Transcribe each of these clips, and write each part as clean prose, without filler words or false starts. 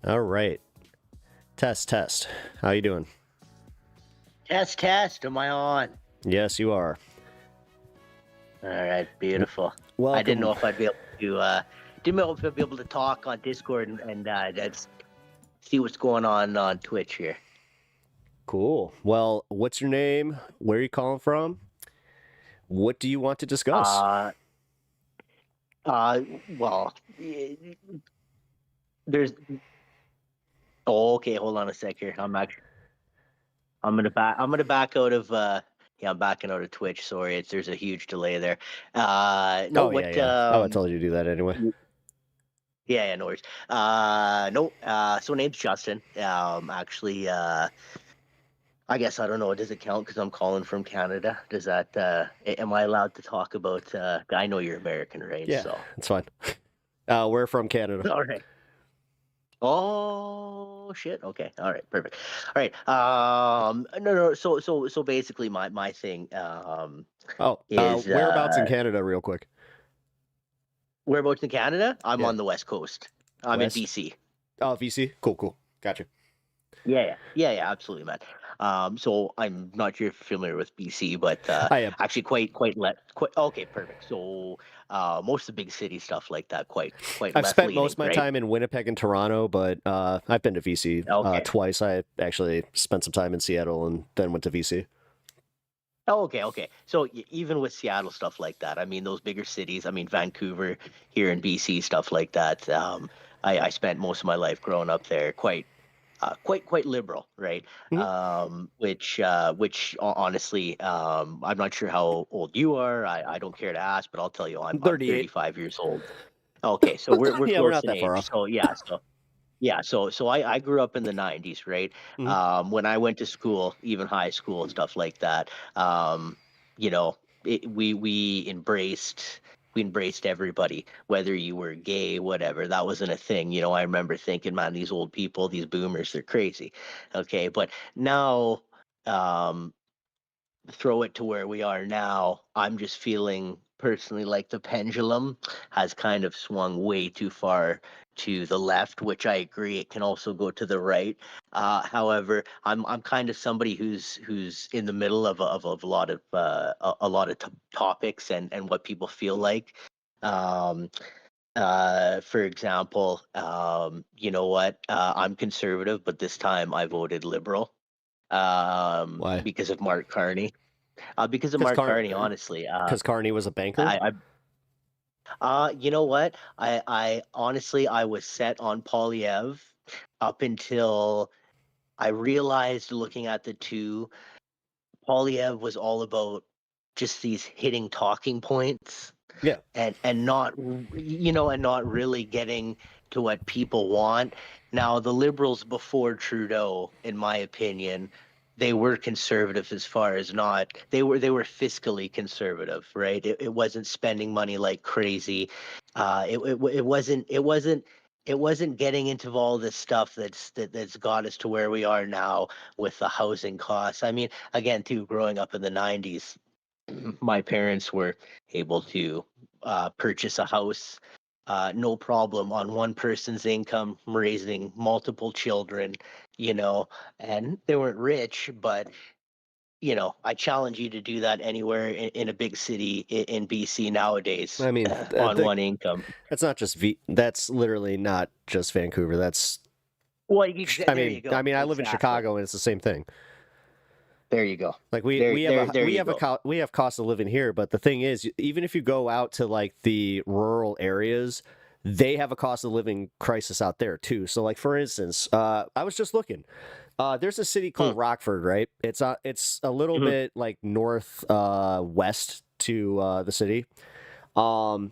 All right. Test. How you doing? Test. Am I on? Yes, you are. All right, beautiful. Welcome. I didn't know if I'd be able to. Didn't know if I'd be able to talk on Discord and just see what's going on Twitch here. Cool. Well, what's your name? Where are you calling from? What do you want to discuss? Well, there's. Oh, okay. Hold on a sec here. I'm gonna back out of. Yeah, I'm backing out of Twitch. Sorry, there's a huge delay there. No, what? Yeah. I told you to do that anyway. Yeah, no worries. No. So name's Justin. Actually, I guess I don't know. Does it count because I'm calling from Canada? Does that? Am I allowed to talk about? I know you're American, right? Yeah, So it's fine. We're from Canada. all right. Oh shit. Okay. All right. Perfect. All right. No. So basically, my thing. Is whereabouts in Canada, real quick? Whereabouts in Canada? I'm Yeah. on the West Coast. I'm West? in BC. Oh, BC. Cool. Gotcha. Yeah, absolutely, man. So I'm not sure if you're familiar with BC, but I am. actually quite. Okay, perfect. So most of the big city stuff like that, quite. I've spent left-leaning, most of my right? time in Winnipeg and Toronto, but I've been to VC Okay. twice. I actually spent some time in Seattle and then went to VC. Oh, okay. So even with Seattle stuff like that, I mean those bigger cities, I mean Vancouver here in BC, stuff like that. I spent most of my life growing up there, quite liberal, right? Mhm. Which honestly, I'm not sure how old you are. I don't care to ask, but I'll tell you, I'm 38. 35 years old. Okay, so we're Yeah, we're close not in that far age. off. So I grew up in the 90s, right? Mhm. When I went to school, even high school and stuff like that, you know, we embraced everybody, whether you were gay, whatever. That wasn't a thing. I remember thinking, man, these old people, these boomers, they're crazy. Okay, but now, um, throw it to where we are now, I'm just feeling personally like the pendulum has kind of swung way too far to the left, which I agree it can also go to the right. However, I'm kind of somebody who's in the middle of a lot of a lot of topics and what people feel like. Um, for example, you know what? I'm conservative, but this time I voted liberal Why? because of Mark Carney. Because of Mark Carney, honestly. Because Carney was a banker? You know what? I honestly, I was set on Polyev up until I realized looking at the two, Polyev was all about just these hitting talking points Yeah. and not, and not really getting to what people want. Now, the liberals before Trudeau, in my opinion, they were conservative as far as not they were fiscally conservative, right? It wasn't spending money like crazy. It wasn't getting into all this stuff that's got us to where we are now with the housing costs. I mean, again, too, growing up in the 90s, my parents were able to purchase a house, no problem, on one person's income, raising multiple children, and they weren't rich, but I challenge you to do that anywhere in a big city in BC nowadays I mean, on one income. that's not just that's literally not just Vancouver. That's Well, I there you mean, go. I live in Exactly. Chicago and it's the same thing. There you go. Like There you go. we have cost of living here, but the thing is, even if you go out to like the rural areas, they have a cost of living crisis out there too. So, like for instance, I was just looking. There's a city called Rockford, right? It's a little bit like north west to the city. Okay.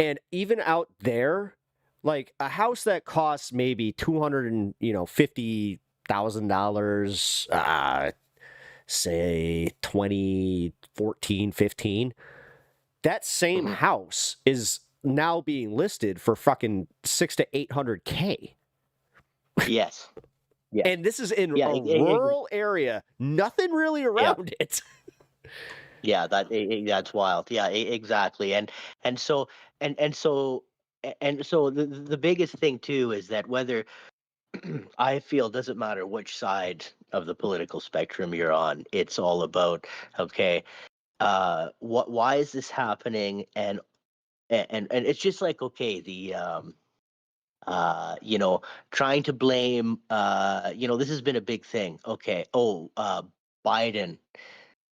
And even out there, like a house that costs maybe $250,000, say 2014, 15, that same house is now being listed for fucking 600 to 800K. Yes. Yeah. And this is in a rural area, nothing really around it. Yeah, that's wild. Yeah, exactly. And so and so the biggest thing too is that whether I feel doesn't matter which side of the political spectrum you're on, it's all about, okay, what why is this happening? And it's just like, okay, the you know, trying to blame, this has been a big thing. Okay, Biden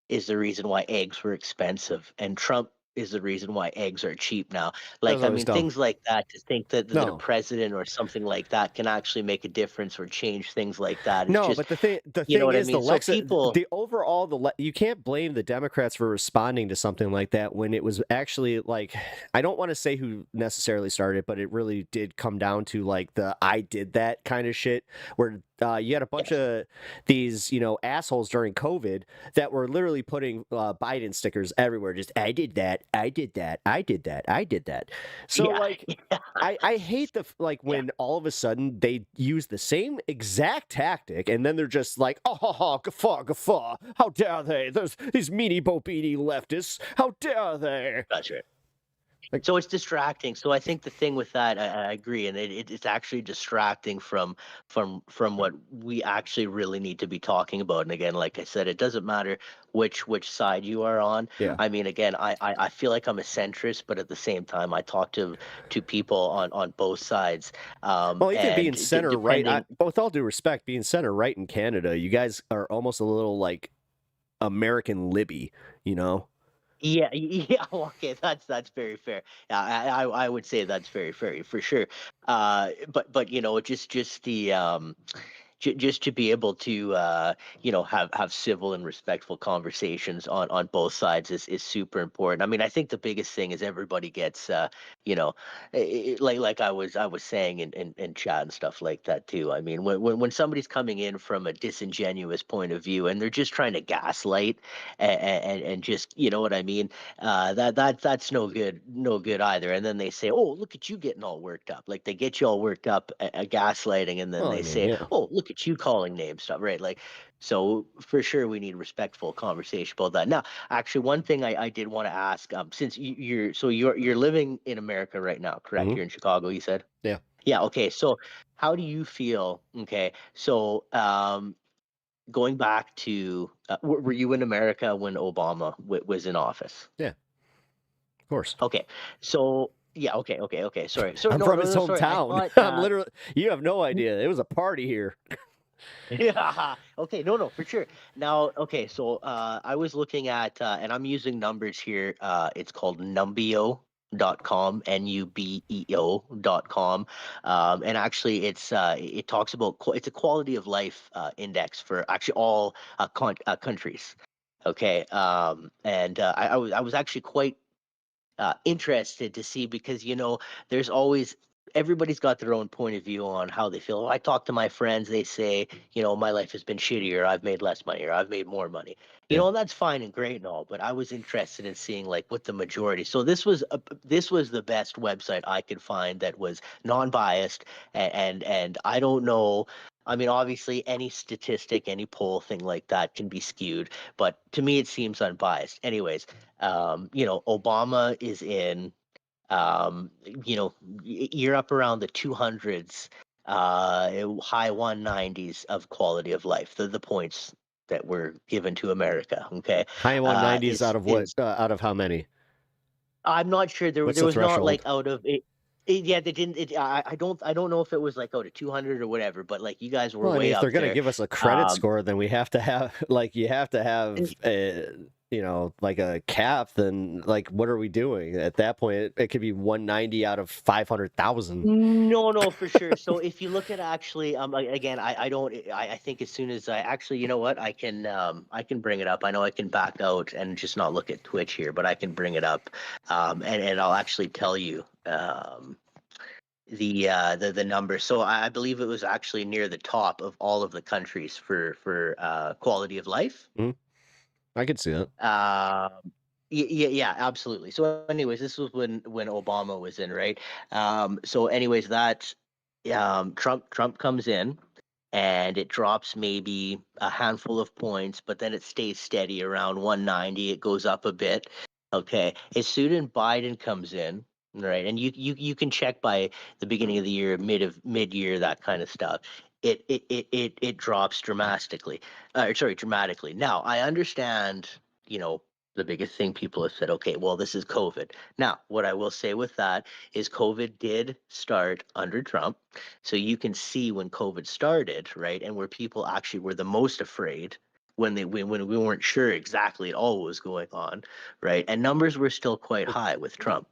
is the reason why eggs were expensive, and Trump is the reason why eggs are cheap now. That's Like, I always mean, dumb. things like that, to think that a No, president or something like that can actually make a difference or change things like that is no, just, but the you know thing what I is mean? So people, the overall you can't blame the Democrats for responding to something like that when it was actually like I don't want to say who necessarily started it, but it really did come down to like the I did that kind of shit where you had a bunch yes, of these assholes during COVID that were literally putting Biden stickers everywhere. Just I did that, I did that, I did that, I did that. So yeah, like yeah, I hate like yeah. when all of a sudden they use the same exact tactic and then they're just like, oh, ha, ha, guffaw, guffaw. How dare they? There's these meanie bo beanie leftists. How dare they? That's right. Like, So it's distracting. So I think the thing with that, I agree, and it's actually distracting from what we actually really need to be talking about. And again, like I said, it doesn't matter which side you are on. yeah. I mean, again, I feel like I'm a centrist, but at the same time, I talk to people on both sides, Well, even and being center right, depending. with all due respect, being center right in Canada, you guys are almost a little like American Libby, you know? Yeah, yeah. Okay, that's very fair. Yeah, I would say that's very fair for sure. But just the just to be able to have civil and respectful conversations on both sides is super important. I mean, I think the biggest thing is everybody gets you know like I was saying in chat and stuff like that too. I mean, when somebody's coming in from a disingenuous point of view and they're just trying to gaslight and just, you know what I mean, that's no good either. And then they say, oh, look at you getting all worked up, like they get you all worked up at gaslighting, and then Well, I they mean, say, yeah. oh, look at you calling names stuff, right? Like, so for sure we need respectful conversation about that. Now, actually, one thing I did want to ask, since you're living in America right now, correct? Hmm. You're in Chicago, you said. Yeah. Yeah, okay, so how do you feel? Okay, so going back to, were you in America when Obama was in office? Yeah. Of course. Okay. So yeah, okay. Sorry. Sorry. I'm No, from no, his no, sorry. I hometown. thought I'm literally, you have no n- idea. It was a party here. yeah. Okay, no, for sure. Now, okay, so I was looking at and I'm using numbers here. It's called Numbeo.com, Nubeo.com. And actually it talks about it's a quality of life index for actually all countries. Okay. And I was actually quite interested to see, because there's always, everybody's got their own point of view on how they feel. I talk to my friends, they say, my life has been shittier, I've made less money, or I've made more money, Yeah. and that's fine and great and all, but I was interested in seeing like what the majority. So this was the best website I could find that was non-biased, and I don't know, I mean, obviously any statistic, any poll thing like that can be skewed, but to me it seems unbiased. Anyways, Obama is in, you're up around the 200s, high 190s of quality of life. The points that were given to America. Okay, High 190s out of what? is Out of how many? I'm not sure, there What's there the was not like threshold? out of it. Yeah, they didn't. I don't know if it was like out of 200 or whatever, but like you guys were Well, I mean, way if they're up gonna there. give us a credit Um, score, then we have to have like you have to have like a cap. Then like, what are we doing at that point? It could be 190 out of 500,000. No, no, for sure. So if you look at actually, again, I don't, I think as soon as I actually, you know what, I can bring it up. I know I can back out and just not look at Twitch here, but I can bring it up, and I'll actually tell you, the number. So I believe it was actually near the top of all of the countries for quality of life. Mhm. I could see that. Yeah, absolutely. So, anyways, this was when Obama was in, right? So, anyways, that Trump comes in, and it drops maybe a handful of points, but then it stays steady around 190. It goes up a bit. Okay, as soon as Biden comes in. Right, and you can check by the beginning of the year, mid year, that kind of stuff. It drops dramatically. Sorry, dramatically. Now I understand. You know, the biggest thing people have said, okay, well, this is COVID. Now, what I will say with that is COVID did start under Trump, so you can see when COVID started, right, and where people actually were the most afraid when when we weren't sure exactly all what was going on, right, and numbers were still quite high with Trump.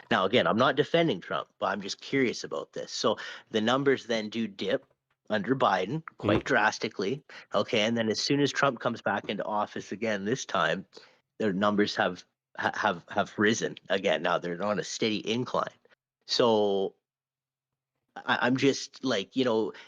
Now, again, I'm not defending Trump, but I'm just curious about this. So the numbers then do dip under Biden Mm. quite drastically. Okay. And then as soon as Trump comes back into office again this time, their numbers have risen again. Now they're on a steady incline. So I'm just like,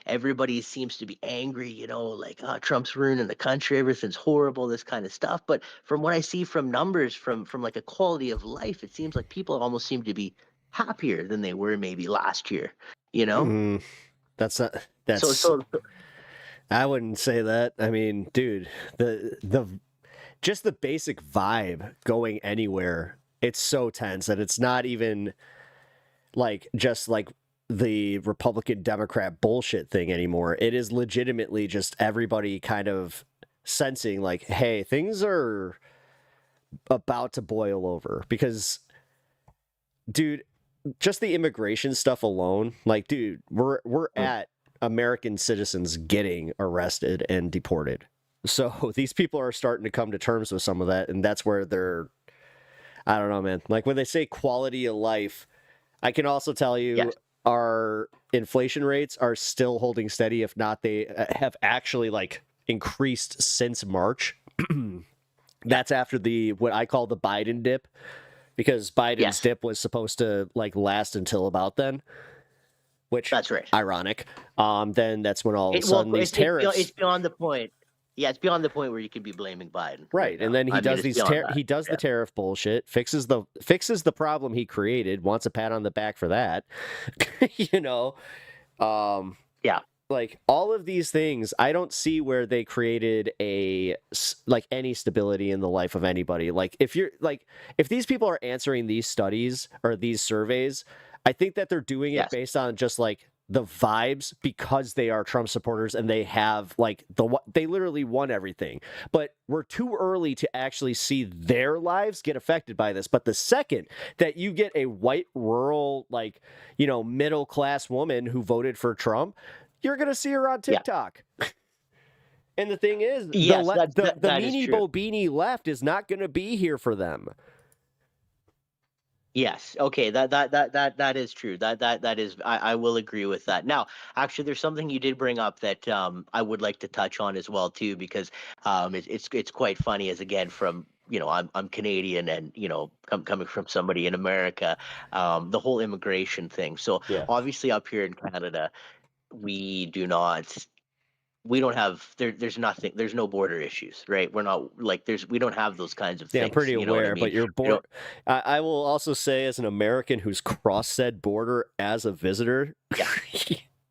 everybody seems to be angry, like, oh, Trump's ruining the country, everything's horrible, this kind of stuff. But from what I see from numbers, from like a quality of life, it seems like people almost seem to be happier than they were maybe last year, you know? Mm, that's not, So, that's, so, so I wouldn't say that. I mean, dude, the just the basic vibe going anywhere, it's so tense that it's not even like just like the Republican Democrat bullshit thing anymore. It is legitimately just everybody kind of sensing like, hey, things are about to boil over because, dude, just the immigration stuff alone, like, dude, we're at American citizens getting arrested and deported. So these people are starting to come to terms with some of that, and that's where they're, I don't know, man. Like when they say quality of life, I can also tell you yes, our inflation rates are still holding steady. If not, they have actually like increased since March. yeah, That's after the what I call the Biden dip, because Biden's yes, dip was supposed to like last until about then, which that's right. ironic. Then that's when all of a Well, sudden these tariffs. it's beyond the point. Yeah, it's beyond the point where you could be blaming Biden right Right, and now. then he I mean, does it's these beyond that. he does the Yeah. tariff bullshit, fixes the problem he created, wants a pat on the back for that. you know, um, Yeah. like all of these things, I don't see where they created like any stability in the life of anybody. Like if these people are answering these studies or these surveys, I think that they're doing it Yes. based on just like the vibes because they are Trump supporters and they have like they literally won everything. But we're too early to actually see their lives get affected by this. But the second that you get a white rural like, middle class woman who voted for Trump, you're gonna see her on Yeah. TikTok. And the thing is, Yes, the that is meanie true. bobini left is not gonna be here for them. Yes. Okay. That is true. That is. I will agree with that. Now, actually, there's something you did bring up that I would like to touch on as well too, because it's quite funny as again from I'm Canadian and coming from somebody in America, the whole immigration thing. So Yeah. obviously up here in Canada, we do not we don't have there's no border issues, right? We're not like we don't have those kinds of Yeah, I'm things, pretty you know what I aware, mean? but you're We don't. bored. I will also say, as an American who's crossed said border as a visitor, Yeah.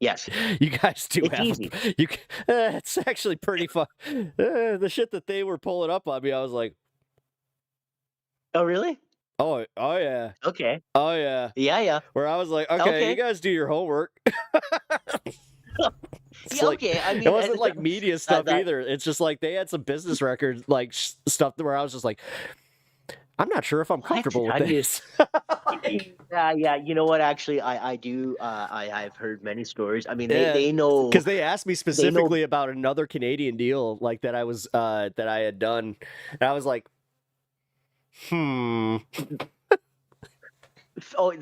Yes. you guys do It's have easy. it's actually pretty fun. The shit that they were pulling up on me, I was like, Oh, really? oh yeah, Okay. oh yeah. Yeah, yeah. Where I was like, okay, you Okay. guys do your homework. It's Yeah, like okay. I it mean, wasn't like media that stuff that either. It's just like they had some business records, like stuff where I was just like, I'm not sure if I'm what? comfortable with I mean, this. yeah, yeah. You know what? Actually, I do. I've heard many stories. I mean, Yeah, they know because they asked me they know. specifically about another Canadian deal like that I had done, and I was like, hmm. Oh,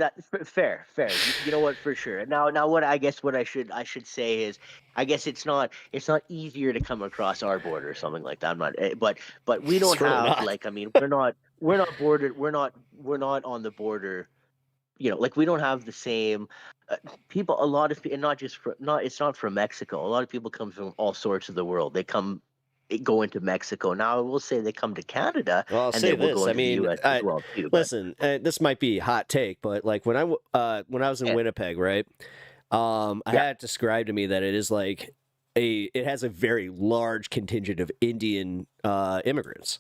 fair, fair. You know what? For sure. Now, what I guess what I should say is, I guess it's not easier to come across our border or something like that. I'm not, but we don't It's really have not. like I mean we're not bordered. We're not on the border. Like we don't have the same people. A lot of people, and not just from not. It's not from Mexico. A lot of people come from all sorts of the world. They go into Mexico. Now I will say they come to Canada Well, I'll and they say will go this. I into the mean, U.S. as well too. But listen. This might be a hot take, but like when I was in yeah, Winnipeg, right? I yeah, had it described to me that it is like it has a very large contingent of Indian immigrants,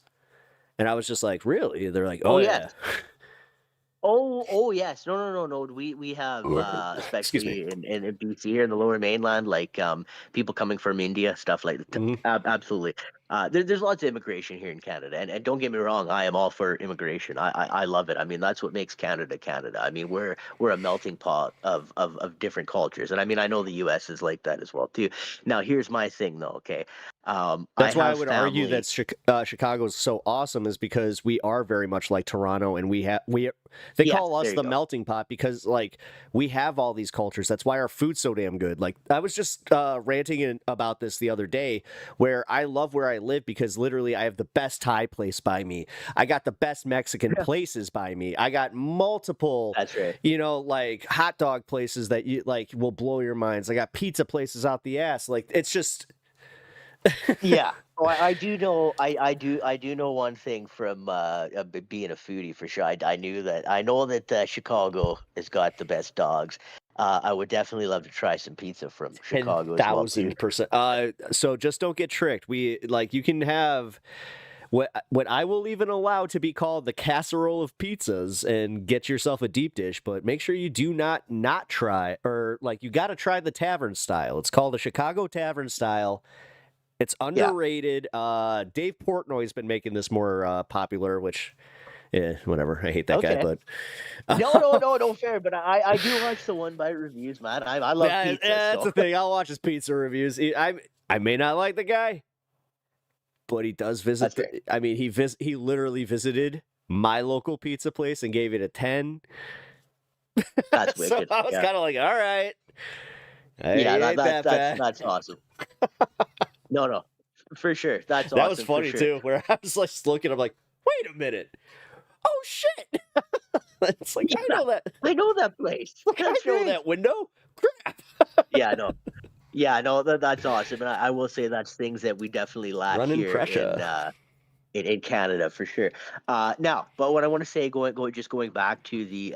and I was just like, really? They're like, oh oh yes, yeah. Oh yes. No. We have Excuse me. especially in BC here in the lower mainland, like people coming from India, stuff like that. Hmm. Absolutely. There's lots of immigration here in Canada, and don't get me wrong, I am all for immigration. I love it. I mean, that's what makes Canada Canada. I mean, we're a melting pot of different cultures, and I mean, I know the U.S. is like that as well too. Now, here's my thing though. Okay, I That's why I have would argue that family. Chicago is so awesome, is because we are very much like Toronto, and we they Yes, call us there you the go. melting pot because like we have all these cultures. That's why our food's so damn good. Like I was just about this the other day, where I love where I live because literally I have the best Thai place by me. I got the best Mexican places by me. I got multiple, That's right. like hot dog places that you like will blow your minds. I got pizza places out the ass. Like it's just. Yeah. Oh, I do know. I do know one thing from being a foodie for sure. I know that Chicago has got the best dogs. I would definitely love to try some pizza from Chicago as well too. 10,000%. So just don't get tricked. We like you can have what I will even allow to be called the casserole of pizzas and get yourself a deep dish, but make sure you do not try, or like you got to try the tavern style. It's called the Chicago Tavern style. It's Yeah. underrated. Dave Portnoy's been making this more popular, which whatever. I hate that guy, Okay. but No, fair. But I do watch the one bite reviews, man. I love yeah, pizza, that's so the thing. I'll watch his pizza reviews. I may not like the guy, but he does visit that's right. I mean, he literally visited my local pizza place and gave it a 10. That's So wicked. I was Yeah. kind of like, all right, Yeah. ain't that bad. That's awesome. No, for sure. That's That was awesome for funny sure. too, where I was like looking, I'm like, wait a minute. Oh shit. It's like I Yeah. know that. I know that place. Like I That's know right. that window. Crap. Yeah. No. Yeah, no, that's awesome, and I will say that's things that we definitely lack Running here pressure. in Canada for sure. Now, but what I want to say, going back to the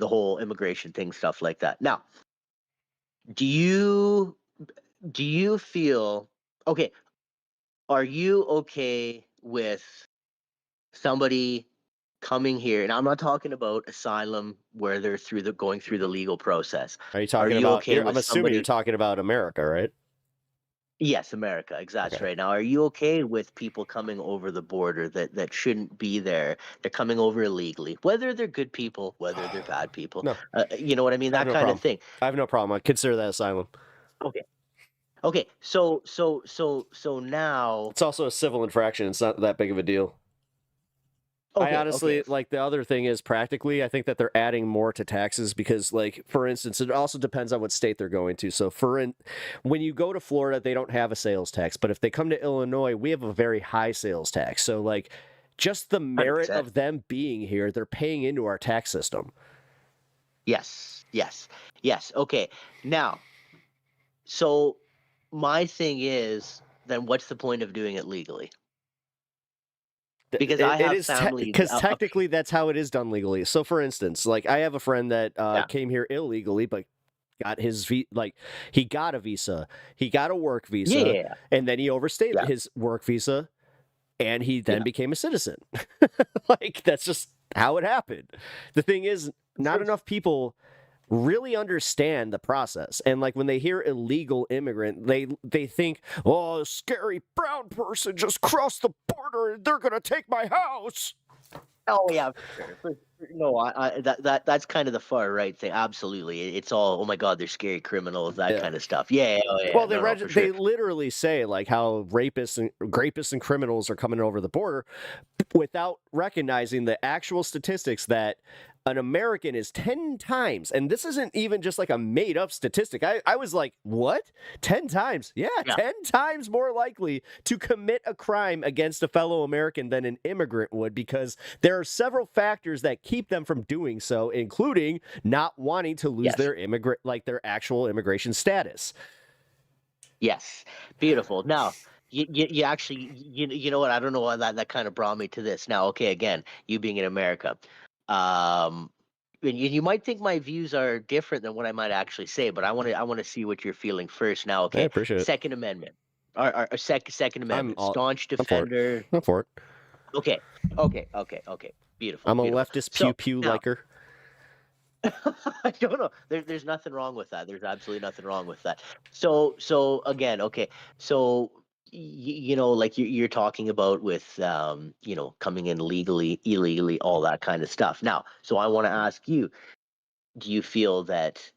whole immigration thing, stuff like that. Now, do you do you feel okay? Are you okay with somebody coming here? And I'm not talking about asylum where they're going through the legal process. Are you Are talking you about? okay I'm with assuming you're somebody? talking about America, right? Yes, America, exactly Okay. right. Now, are you okay with people coming over the border that shouldn't be there? They're coming over illegally, whether they're good people, whether they're bad people. No, You know what I mean? I have That no kind of problem. thing. I have no problem. I consider that asylum. Okay. Okay. So now. It's also a civil infraction. It's not that big of a deal. I Okay. honestly like the other thing is practically, I think that they're adding more to taxes because, like, for instance, it also depends on what state they're going to. So, when you go to Florida, they don't have a sales tax, but if they come to Illinois, we have a very high sales tax. So, like, just the merit 100%. of them being here, they're paying into our tax system. Yes. Okay. Now, so my thing is, then what's the point of doing it legally? Because I It have is family because up. technically that's how it is done legally. So, for instance, like I have a friend that Yeah. came here illegally, but got like he got a visa, he got a work Yeah. visa, Yeah. and then he overstayed Yeah. his work visa, and he then Yeah. became a citizen. Like that's just how it happened. The thing is, not For enough people really understand the process, and like when they hear illegal immigrant, they think, oh, a scary brown person just crossed the border and they're gonna take my house. Oh yeah, for sure. No, that's kind of the far right thing. Absolutely, it's all oh my god, they're scary criminals, that Yeah. kind of stuff. Yeah, oh yeah, Well, no, for sure. they literally say like how rapists and criminals are coming over the border without recognizing the actual statistics that an American is 10 times, and this isn't even just like a made up statistic. I was like, what? 10 times? Yeah, Yeah, 10 times more likely to commit a crime against a fellow American than an immigrant would, because there are several factors that keep them from doing so, including not wanting to lose yes, their actual immigration status. yes, beautiful. Now, you actually you know what? I don't know why that kind of brought me to this. Now, okay, again, you being in America, um, and you might think my views are different than what I might actually say, but I want to see what you're feeling first. Now, I okay, appreciate it. Second Amendment, Second I'm Amendment, all staunch I'm for it. defender. I'm for it. Okay. Okay. Beautiful, I'm a beautiful. leftist pew So pew now, liker. I don't know. There's nothing wrong with that. There's absolutely nothing wrong with that. So again, okay. So like you're talking about with coming in legally, illegally, all that kind of stuff. Now, so I want to ask you: do you feel that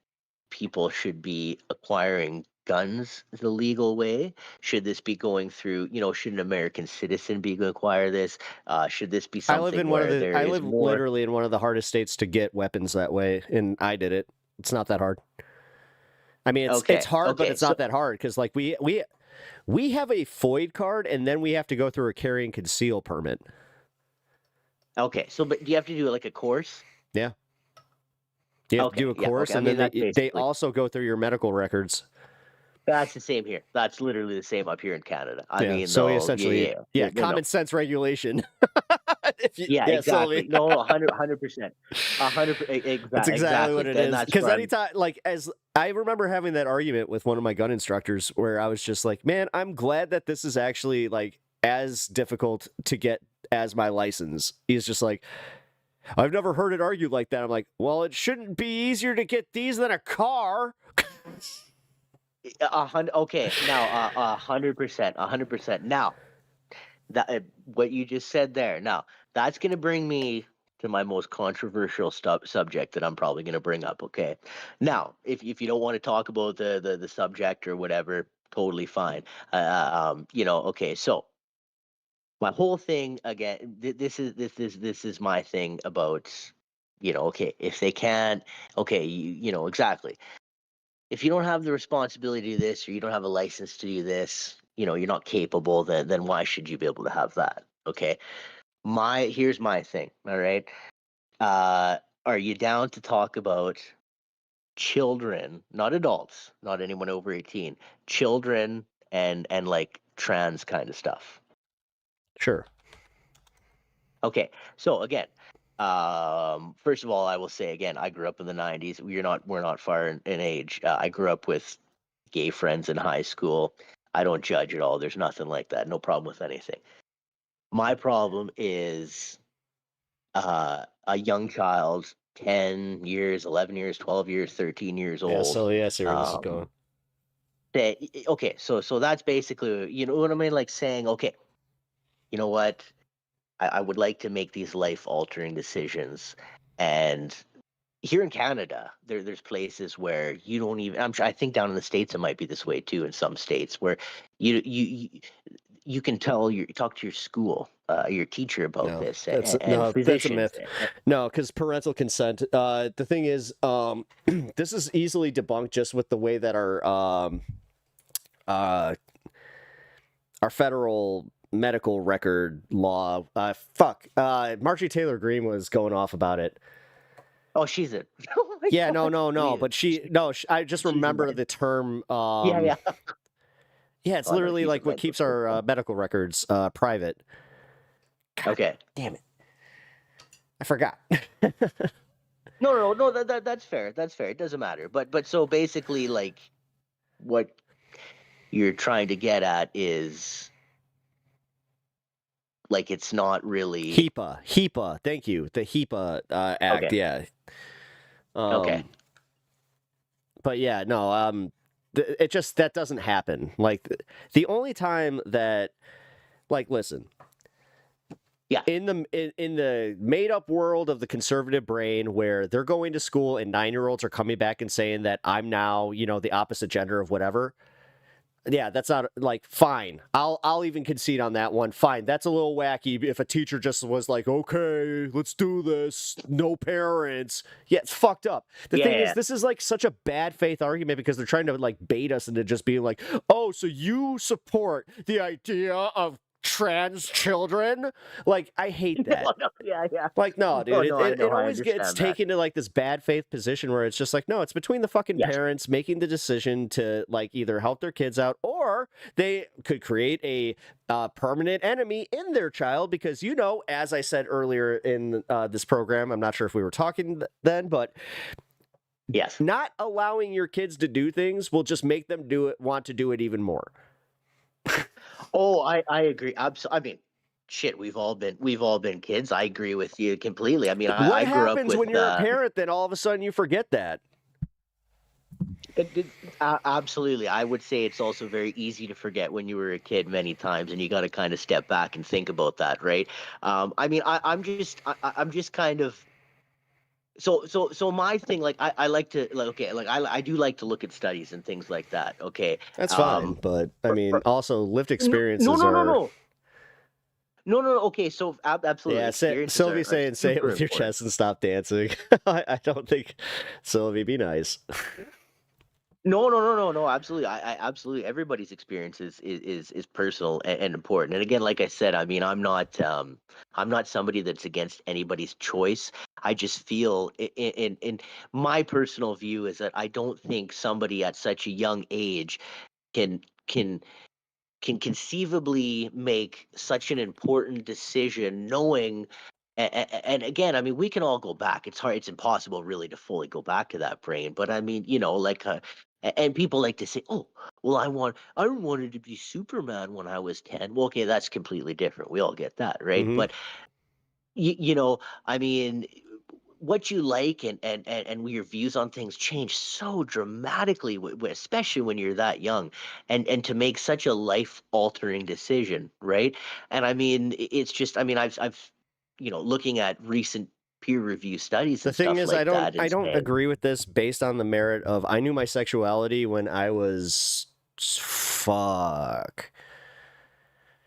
people should be acquiring guns the legal way? Should this be going through? Should an American citizen be going to acquire this? Should this be something where there I is live more? literally in one of the hardest states to get weapons that way, and I did it. It's not that hard. I mean, it's Okay, hard, but okay. it's So not that hard because like we have a FOID card, and then we have to go through a carry and conceal permit. Okay, so but do you have to do like a course? Yeah, you have to Okay, do a yeah, okay. course, I and then mean that's they basically also go through your medical records. that's the same here. That's literally the same up here in Canada. I Yeah, mean, so we though, yeah, essentially, yeah, yeah, no, common sense regulation. If you, yeah, yeah, Sylvie. exactly. No, 100%, That's exactly what exactly. it Then is. that's Because where I'm. anytime, like, as I remember having that argument with one of my gun instructors where I was just like, man, I'm glad that this is actually like as difficult to get as my license. He's just like, I've never heard it argued like that. I'm like, well, it shouldn't be easier to get these than a car. 100. Okay, now 100%, 100%. Now that what you just said there. Now that's going to bring me to my most controversial subject that I'm probably going to bring up. Okay, now if you don't want to talk about the subject or whatever, totally fine. Okay, so my whole thing again, this is my thing about, okay, if they can't, okay, exactly. If you don't have the responsibility to do this, or you don't have a license to do this, you're not capable, then why should you be able to have that? Okay. Here's my thing. All right. Uh, are you down to talk about children, not adults, not anyone over 18, children and like trans kind of stuff? Sure. Okay. So again, first of all, I will say again, I grew up in the 90s. We're not far in age. I grew up with gay friends in high school. I don't judge at all. There's nothing like that. No problem with anything. My problem is a young child, 10 years, 11 years, 12 years, 13 years Yeah, old. so yeah, I see where this is Um, going. okay, so that's basically, you know what I mean? Like saying, okay, you know what? I would like to make these life altering decisions. And here in Canada, there's places where you don't even. I think down in the States it might be this way too. In some states where you can talk to your school, your teacher about No, this, and that's a physicians. myth. No, because parental consent. The thing is, this is easily debunked just with the way that uh, our federal medical record law. Marjorie Taylor Greene was going off about it. Oh, she's it. Oh my Yeah, God, no, please. but I just She's a remember man. the term. Yeah, yeah. Yeah, it's Oh no, literally she's a like what mental. keeps our medical records private. God Okay. damn it, I forgot. No. That's fair. That's fair. It doesn't matter. But so basically, like, what you're trying to get at is like it's not really HIPAA. Thank you. The HIPAA Act. okay. Yeah. Okay. Um, but yeah, no. It just that doesn't happen. Like the only time that, like, listen, Yeah. in the made up world of the conservative brain, where they're going to school and 9-year-olds are coming back and saying that I'm now, the opposite gender of whatever. Yeah, that's not like fine. I'll even concede on that one. Fine, that's a little wacky. If a teacher just was like, "Okay, let's do this," no parents. Yeah, it's fucked up. The Yeah. thing is, Yeah. this is like such a bad faith argument because they're trying to like bait us into just being like, "Oh, so you support the idea of trans children?" Like, I hate that. No. Yeah. Yeah. Like, no, No. dude, No. I it know. I always gets understand that. taken to like this bad faith position where it's just like, no, it's between the fucking Yes. parents making the decision to like either help their kids out or they could create a permanent enemy in their child because, as I said earlier in this program, I'm not sure if we were talking then, but Yes. not allowing your kids to do things will just make them want to do it even more. Oh, I agree. I mean, shit, we've all been kids. I agree with you completely. I mean, What I grew up happens with when you're a parent, then all of a sudden you forget that? absolutely. I would say it's also very easy to forget when you were a kid many times, and you got to kind of step back and think about that, right? I mean, I'm just kind of so my thing, like I like to like okay, like I do like to look at studies and things like that. Okay, That's fine, um, but I for, mean, for, also lived no, no, experiences no, no, are. no. No, no, no. Okay, so absolutely, Yeah, experiences Sylvie are saying "say it super with your important. chest and stop dancing." I don't think Sylvie be nice. No, no, no, no, no. Absolutely, I absolutely. Everybody's experience is personal and important. And again, like I said, I mean, I'm not somebody that's against anybody's choice. I just feel, in my personal view, is that I don't think somebody at such a young age can can can conceivably make such an important decision knowing and again, I mean, we can all go back. It's hard, it's impossible really to fully go back to that brain, but I mean, like and people like to say, oh, well, I wanted to be Superman when I was 10. Well, okay, that's completely different. We all get that, right? Hmm. But I mean, what you like and your views on things change so dramatically, especially when you're that young, and to make such a life altering decision, right? And I mean, it's just, I mean, I've, looking at recent peer review studies The and thing stuff is, like that, I and don't saying, agree with this based on the merit of I knew my sexuality when I was fuck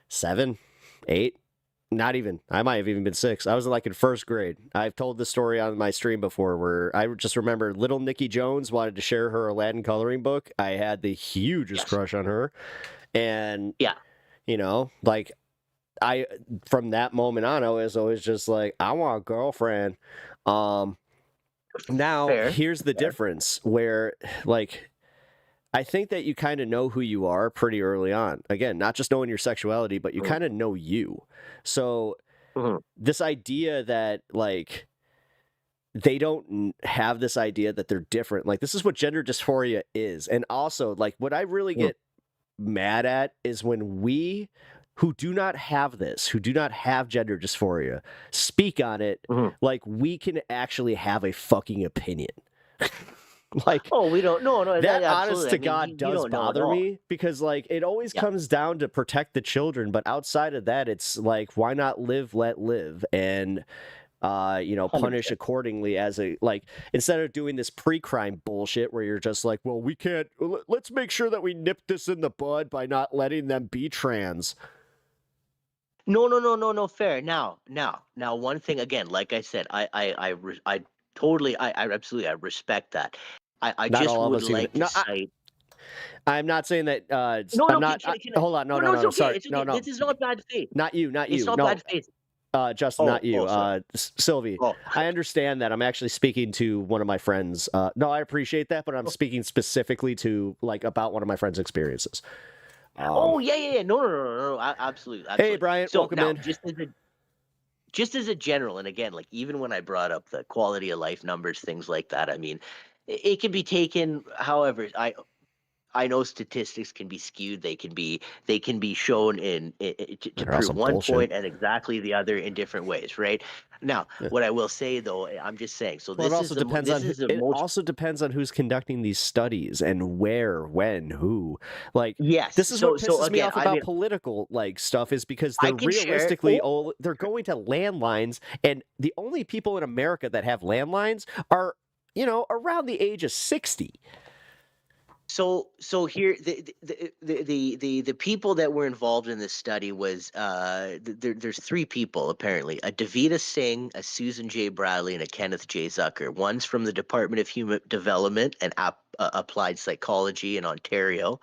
7, 8. Not even. I might have even been 6. I was like in first grade. I've told this story on my stream before where I just remember little Nikki Jones wanted to share her Aladdin coloring book. I had the hugest yes, crush on her. And, yeah, like I from that moment on, I was always just like, I want a girlfriend. Um Now, fair, here's the fair. difference where like I think that you kind of know who you are pretty early on. Again, not just knowing your sexuality, but you Mhm, kind of know you. So mhm, this idea that like they don't have this idea that they're different. Like this is what gender dysphoria is. And also like what I really mhm, get mad at is when we who do not have this, who do not have gender dysphoria, speak on it mhm. like we can actually have a fucking opinion. Like Oh, we don't, no, no, that that honest absolutely. I to mean, God you does don't know at bother all. me because like it always Yeah, comes down to protect the children, but outside of that, it's like why not live, let live, and punish 100%. accordingly as a like instead of doing this pre-crime bullshit where you're just like, well, we can't let's make sure that we nip this in the bud by not letting them be trans. No, no, no, no, no. Fair. Now. One thing again, like I said, I totally, I absolutely, I respect that. I Not just all of would us do. like to No, cite. I'm not saying that. No, I'm no. not. Can I? Hold on. No, No, no, no. no, It's no. okay. Sorry. It's No, okay. no. This is not bad faith. Not you. Not It's you. not No. bad faith. Justin, not Oh, you. oh, sorry. Sylvie, Oh, I understand that. I'm actually speaking to one of my friends. No, I appreciate that, but I'm oh, speaking specifically to like about one of my friend's experiences. Um, oh, yeah, yeah, yeah. No, no, no, no, no. Absolutely, hey, absolutely. Bryant, So welcome now, in. just as a general, and again, like even when I brought up the quality of life numbers, things like that, I mean, it can be taken however. I know statistics can be skewed. They can be shown to They're prove also one bullshit. point and exactly the other in different ways, right? Now, Yeah. what I will say though, I'm just saying. So Well, this is this is the it most. also depends on who's conducting these studies and where, when, who. Like Yes. this is what So pisses me again, off I about mean, political like stuff is because I they're can share. realistically Oh, they're going to landlines and the only people in America that have landlines are, around the age of 60. so here the people that were involved in this study was there's three people apparently: a Davita Singh, a Susan J. Bradley, and a Kenneth J. Zucker. One's from the Department of Human Development and Applied Psychology in Ontario,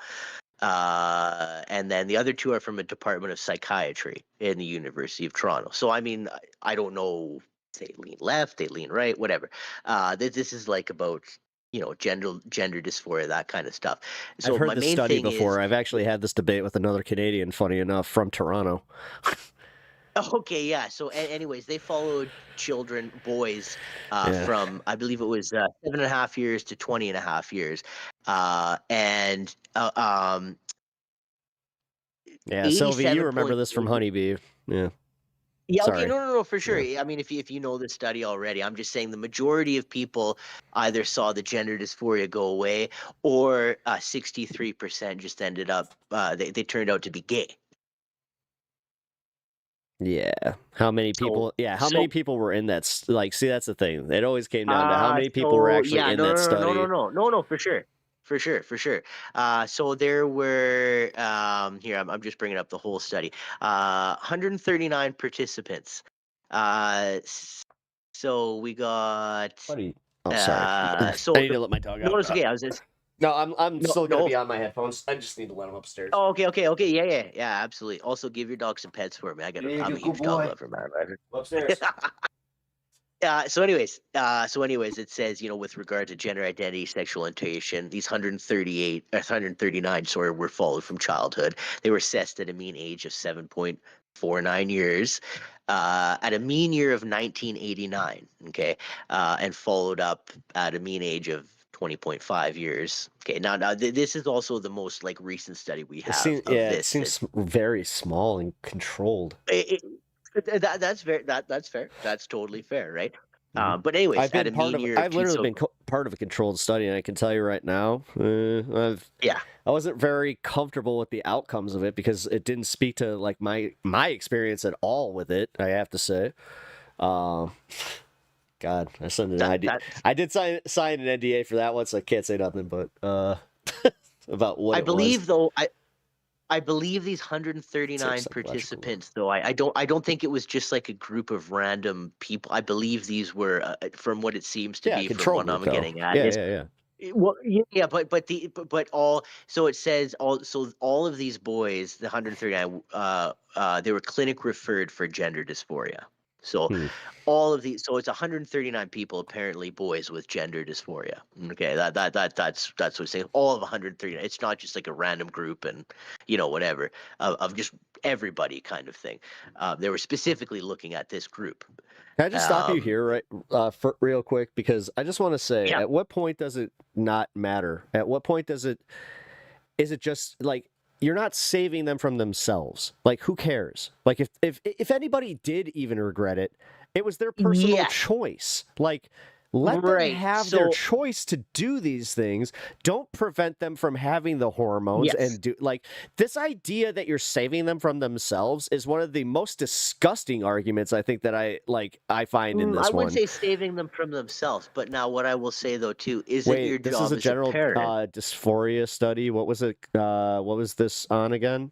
and then the other two are from a Department of Psychiatry in the University of Toronto. So I mean, I don't know. They lean left, they lean right, whatever. This is like about gender dysphoria, that kind of stuff. I've So heard my this main study thing before. is, I've actually had this debate with another Canadian, funny enough, from Toronto. okay, yeah. So anyways, they followed children, boys, Yeah. from I believe it was 7.5 years to 20.5 years, and Yeah, Sylvie, you remember 87 point. this from Honeybee. Yeah. Yeah, okay, Sorry. no, for sure. Yeah. I mean, if you know the study already, I'm just saying the majority of people either saw the gender dysphoria go away, or 63% just ended up they turned out to be gay. Yeah. How many So people? Yeah. How many so people were in that? Like, see, that's the thing. It always came down to how many people were so actually yeah, in that study. no, for sure. For sure. So there were here I'm just bringing up the whole study. 139 participants. So we got What are you? Oh, sorry. I so need the to let my dog no, out. it's okay. I was just No, I'm no still gonna no. be on my headphones. I just need to let him upstairs. Oh, okay. Yeah, absolutely. Also, give your dog some pets for me. Yeah, I'm a you good huge dog boy. lover, man. Upstairs. So anyways, it says, with regard to gender identity, sexual orientation, these 139, sorry, were followed from childhood. They were assessed at a mean age of 7.49 years, at a mean year of 1989, okay, and followed up at a mean age of 20.5 years. Okay, now this is also the most like recent study we have of It this. seems very small and controlled. It, that's fair. That's fair. That's totally fair, right? Mhm. But anyways, I've at been a part mean of. year of I've two, literally so been part of a controlled study, and I can tell you right now, yeah, I wasn't very comfortable with the outcomes of it because it didn't speak to like my experience at all with it. I have to say. Um, God, I signed an that ID. that I did sign an NDA for that one, so I can't say nothing. But about what I it was. believe though I believe these It's 139 psychological. participants though I don't think it was just like a group of random people. I believe these were from what it seems to Yeah, be from control what group I'm though. getting at Yeah, is yeah, yeah. well, yeah, but all so it says all of these boys, the 139, they were clinic referred for gender dysphoria. So Hmm. all of these, so it's 139 people apparently boys with gender dysphoria. Okay, that's what it's saying. All of 139. It's not just like a random group and whatever of just everybody kind of thing. They were specifically looking at this group. Can I just stop you Um, here, right, for real quick? Because I just want to say, yeah. at what point does it not matter? At what point is it just like you're not saving them from themselves? Like, who cares? Like, if anybody did even regret it, it was their personal Yes. choice. Like, let them Right. have their So choice to do these things. Don't prevent them from having the hormones yes. and do like this idea that you're saving them from themselves is one of the most disgusting arguments I think that I find in I this wouldn't one. say saving them from themselves, but now what I will say though too, is it your Wait, this is job a as a general parent? dysphoria study. What was it? What was this on again?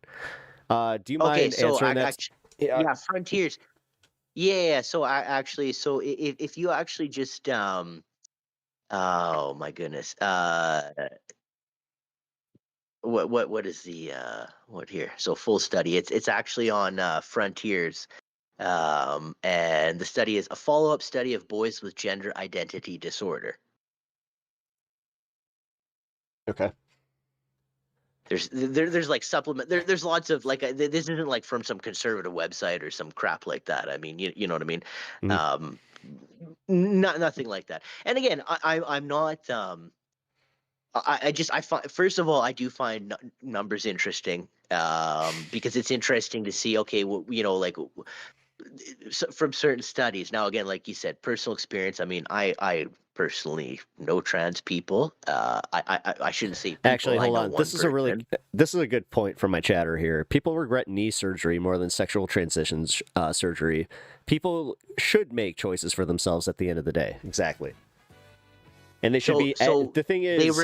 Do you Okay, mind so answering I that? actually, Yeah. yeah, Frontiers. Yeah, so I actually, so if you actually just oh my goodness, what is the what here? So full study. It's actually on Frontiers. And the study is a follow-up study of boys with gender identity disorder. Okay. There's like there's lots of like this isn't like from some conservative website or some crap like that. I mean, you know what I mean. Mhm. um Nothing like that. And again, I'm not I just I find, first of all, I do find numbers interesting, because it's interesting to see, okay, well, like from certain studies. Now, again, like you said, personal experience. I mean, I personally know trans people. I shouldn't say Actually, people. I hold know on. one person. This is a good point from my chatter here. People regret knee surgery more than sexual transitions surgery. People should make choices for themselves at the end of the day. Exactly. And they should So be. so The thing they is,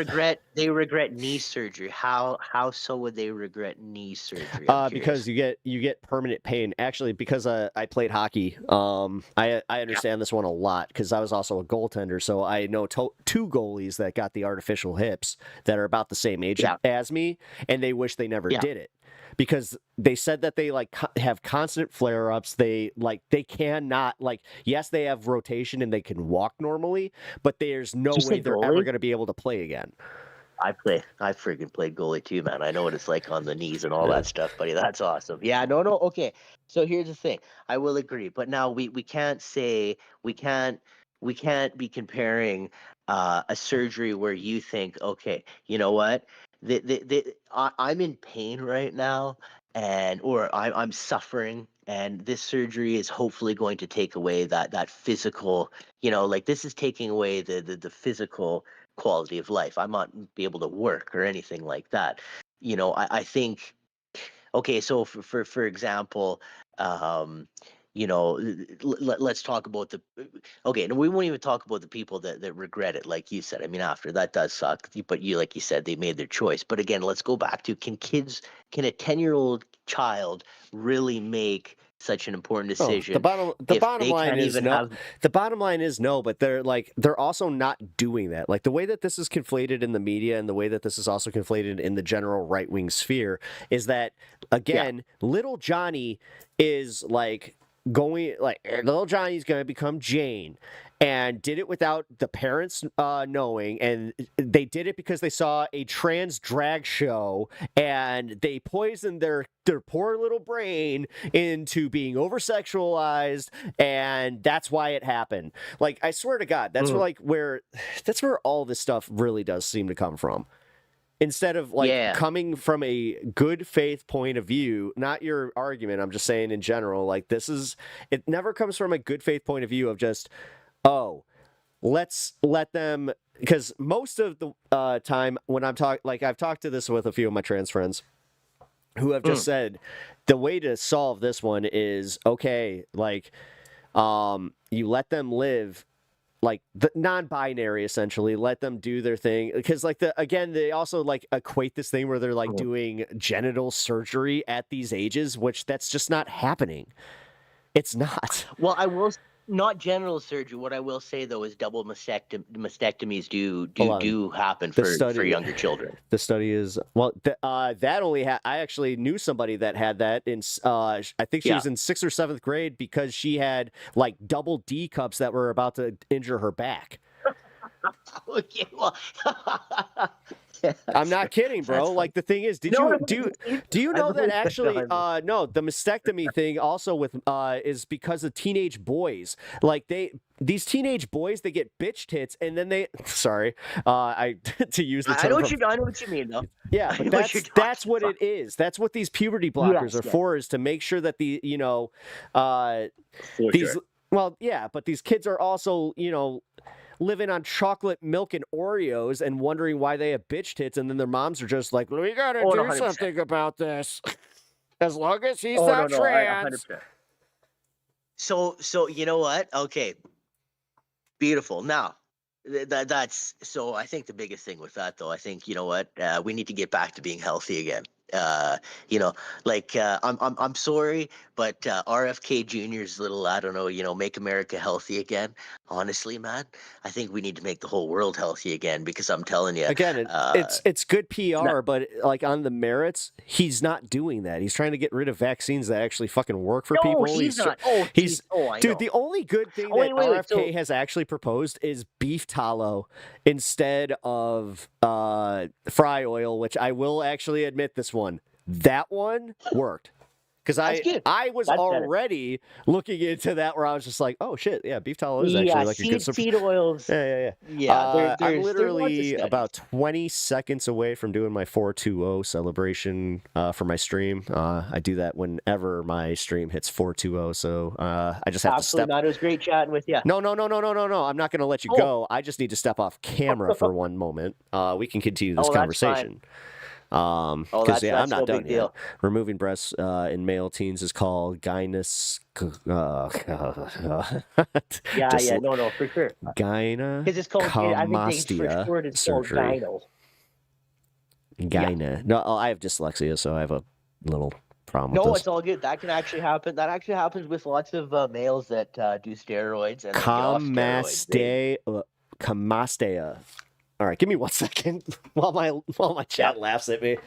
regret knee surgery. How so would they regret knee surgery? I'm because curious. you get permanent pain. Actually, because I played hockey, I Yeah. understand this one a lot because I was also a goaltender. So I know two goalies that got the artificial hips that are about the same age Yeah. as me, and they wish they never Yeah. did it because they said that they like have constant flare ups. They cannot like yes they have rotation and they can walk normally, but there's no Did you say way they're ever goalie? going to be able to play again. I freaking played goalie too, man. I know what it's like on the knees and all Yeah. that stuff, buddy. That's awesome. Yeah, no. Okay. So here's the thing. I will agree, but now we can't say we can't be comparing a surgery where you think, okay, you know what? I'm in pain right now, and or I'm suffering, and this surgery is hopefully going to take away that physical, like this is taking away the physical quality of life. I might not be able to work or anything like that. I think, okay, so for example, um let's talk about the okay, and we won't even talk about the people that regret it, like you said. I mean, after that does suck, but like you said, they made their choice. But again, let's go back to, can a 10-year-old child really make such an important Oh, decision the if bottom they line can't is even no. have? The bottom line is no, but they're also not doing that. Like the way that this is conflated in the media and the way that this is also conflated in the general right-wing sphere is that, Yeah. again, little Johnny is like going, like little Johnny's going to become Jane, and did it without the parents knowing, and they did it because they saw a trans drag show and they poisoned their poor little brain into being over sexualized, and that's why it happened. Like, I swear to God, that's that's where all this stuff really does seem to come from. Instead of like Yeah. coming from a good faith point of view, not your argument, I'm just saying in general, like it never comes from a good faith point of view of just, oh, let's let them, because most of the time when I've talked to this with a few of my trans friends who have just said the way to solve this one is, okay, like, you let them live, like the non-binary, essentially let them do their thing, because like they also like equate this thing where they're like doing genital surgery at these ages, which that's just not happening. It's not. Well, not general surgery. What I will say though is double mastectomies do Hold do on. do happen The for study, younger children. the study is, well, that only I actually knew somebody that had that in, I think she Yeah. was in 6th or 7th grade because she had like double D cups that were about to injure her back. Okay. Well, I'm not kidding, bro. that's fun. Like the thing is, No, do you I know that believe actually that. no, the mastectomy thing also with is because of teenage boys. Like these teenage boys, they get bitch tits and then they sorry, I to use the I know term what from, I know what you mean, though. yeah, I but know what you're that's talking what about. it is. That's what these puberty blockers Yes, are yes, for, is to make sure that for these sure. well, yeah, but these kids are also, living on chocolate milk and Oreos and wondering why they have bitch tits, and then their moms are just like, we gotta Oh, do 100%. something about this. As long as he's Oh no, not no, I 100%. trans. So you know what? Okay, beautiful. Now, that's so. I think the biggest thing with that, though, I think, you know what, we need to get back to being healthy again. Uh, I'm sorry, but RFK Jr.'s little, I don't know, make America healthy again. Honestly, man, I think we need to make the whole world healthy again, because I'm telling you, Again, it's good PR, but like on the merits, he's not doing that. He's trying to get rid of vaccines that actually fucking work for no, people. he's not. Oh, He's I dude. know. The only good thing Oh, that wait. RFK So has actually proposed is beef tallow instead of fry oil, which I will actually admit that one worked. Because that's good. I was That's better. already looking into that, where I was just like, oh shit, yeah, beef tallow is Yeah, actually like a good seed oils. yeah. Yeah, I'm there's lots of literally studies. about 20 seconds away from doing my 420 celebration for my stream. I do that whenever my stream hits 420, so I just have to Absolutely step. not. It was great chatting with you. No. I'm not going to let you Oh, go. I just need to step off camera for one moment. We can continue this that's fine. conversation. Oh, Because that's I'm not no done big yet. deal. Removing breasts in male teens is called gynous. Yeah, no, for sure. Because it's called. I think for Gynecomastia short, it's called surgery. gyno. Gyna. No, I have dyslexia, so I have a little problem with No, this. it's all good. That can actually happen. That actually happens with lots of males that do steroids and then get off steroids. Comastea. All right, give me 1 second while my chat laughs at me.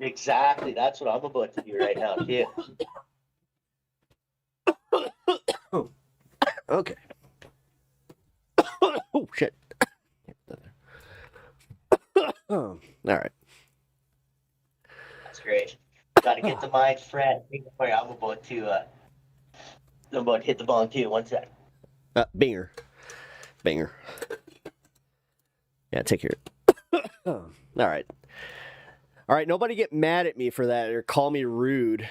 Exactly. That's what I'm about to do right now too. Okay. Oh shit. All right. That's great. Got to get the mind fresh. Wait, I'm about to hit the bong too. One sec. Binger. Yeah, take care. All right. Nobody get mad at me for that or call me rude.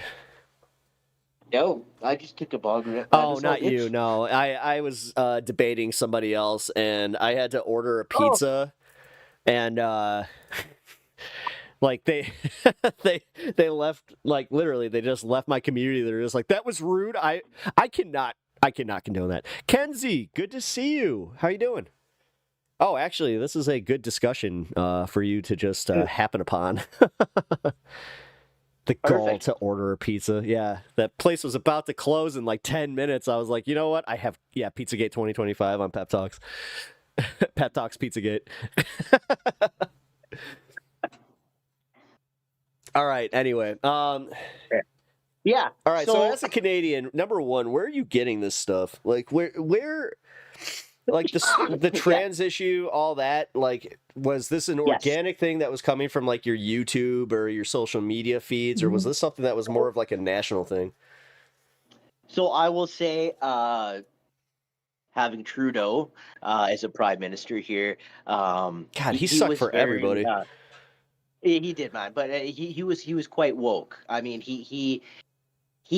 No, I just took a bong rip. Oh, not you. No, I was debating somebody else, and I had to order a pizza, and like they they left, like literally they just left my community. They're just like, that was rude. I cannot condone that. Kenzie, good to see you. How you doing? Oh, actually, this is a good discussion for you to just happen upon. The goal to order a pizza. Yeah, that place was about to close in like 10 minutes. I was like, you know what? Pizzagate 2025 on PepTalks. PepTalks Pizzagate. All right, anyway. Yeah. All right, so as a Canadian, number one, where are you getting this stuff? Like, where like the trans issue, all that, like, was this an organic thing that was coming from like your YouTube or your social media feeds, or was this something that was more of like a national thing? So I will say, having Trudeau as a prime minister here, God, he sucked for everybody. He did, man, but he was quite woke. I mean, he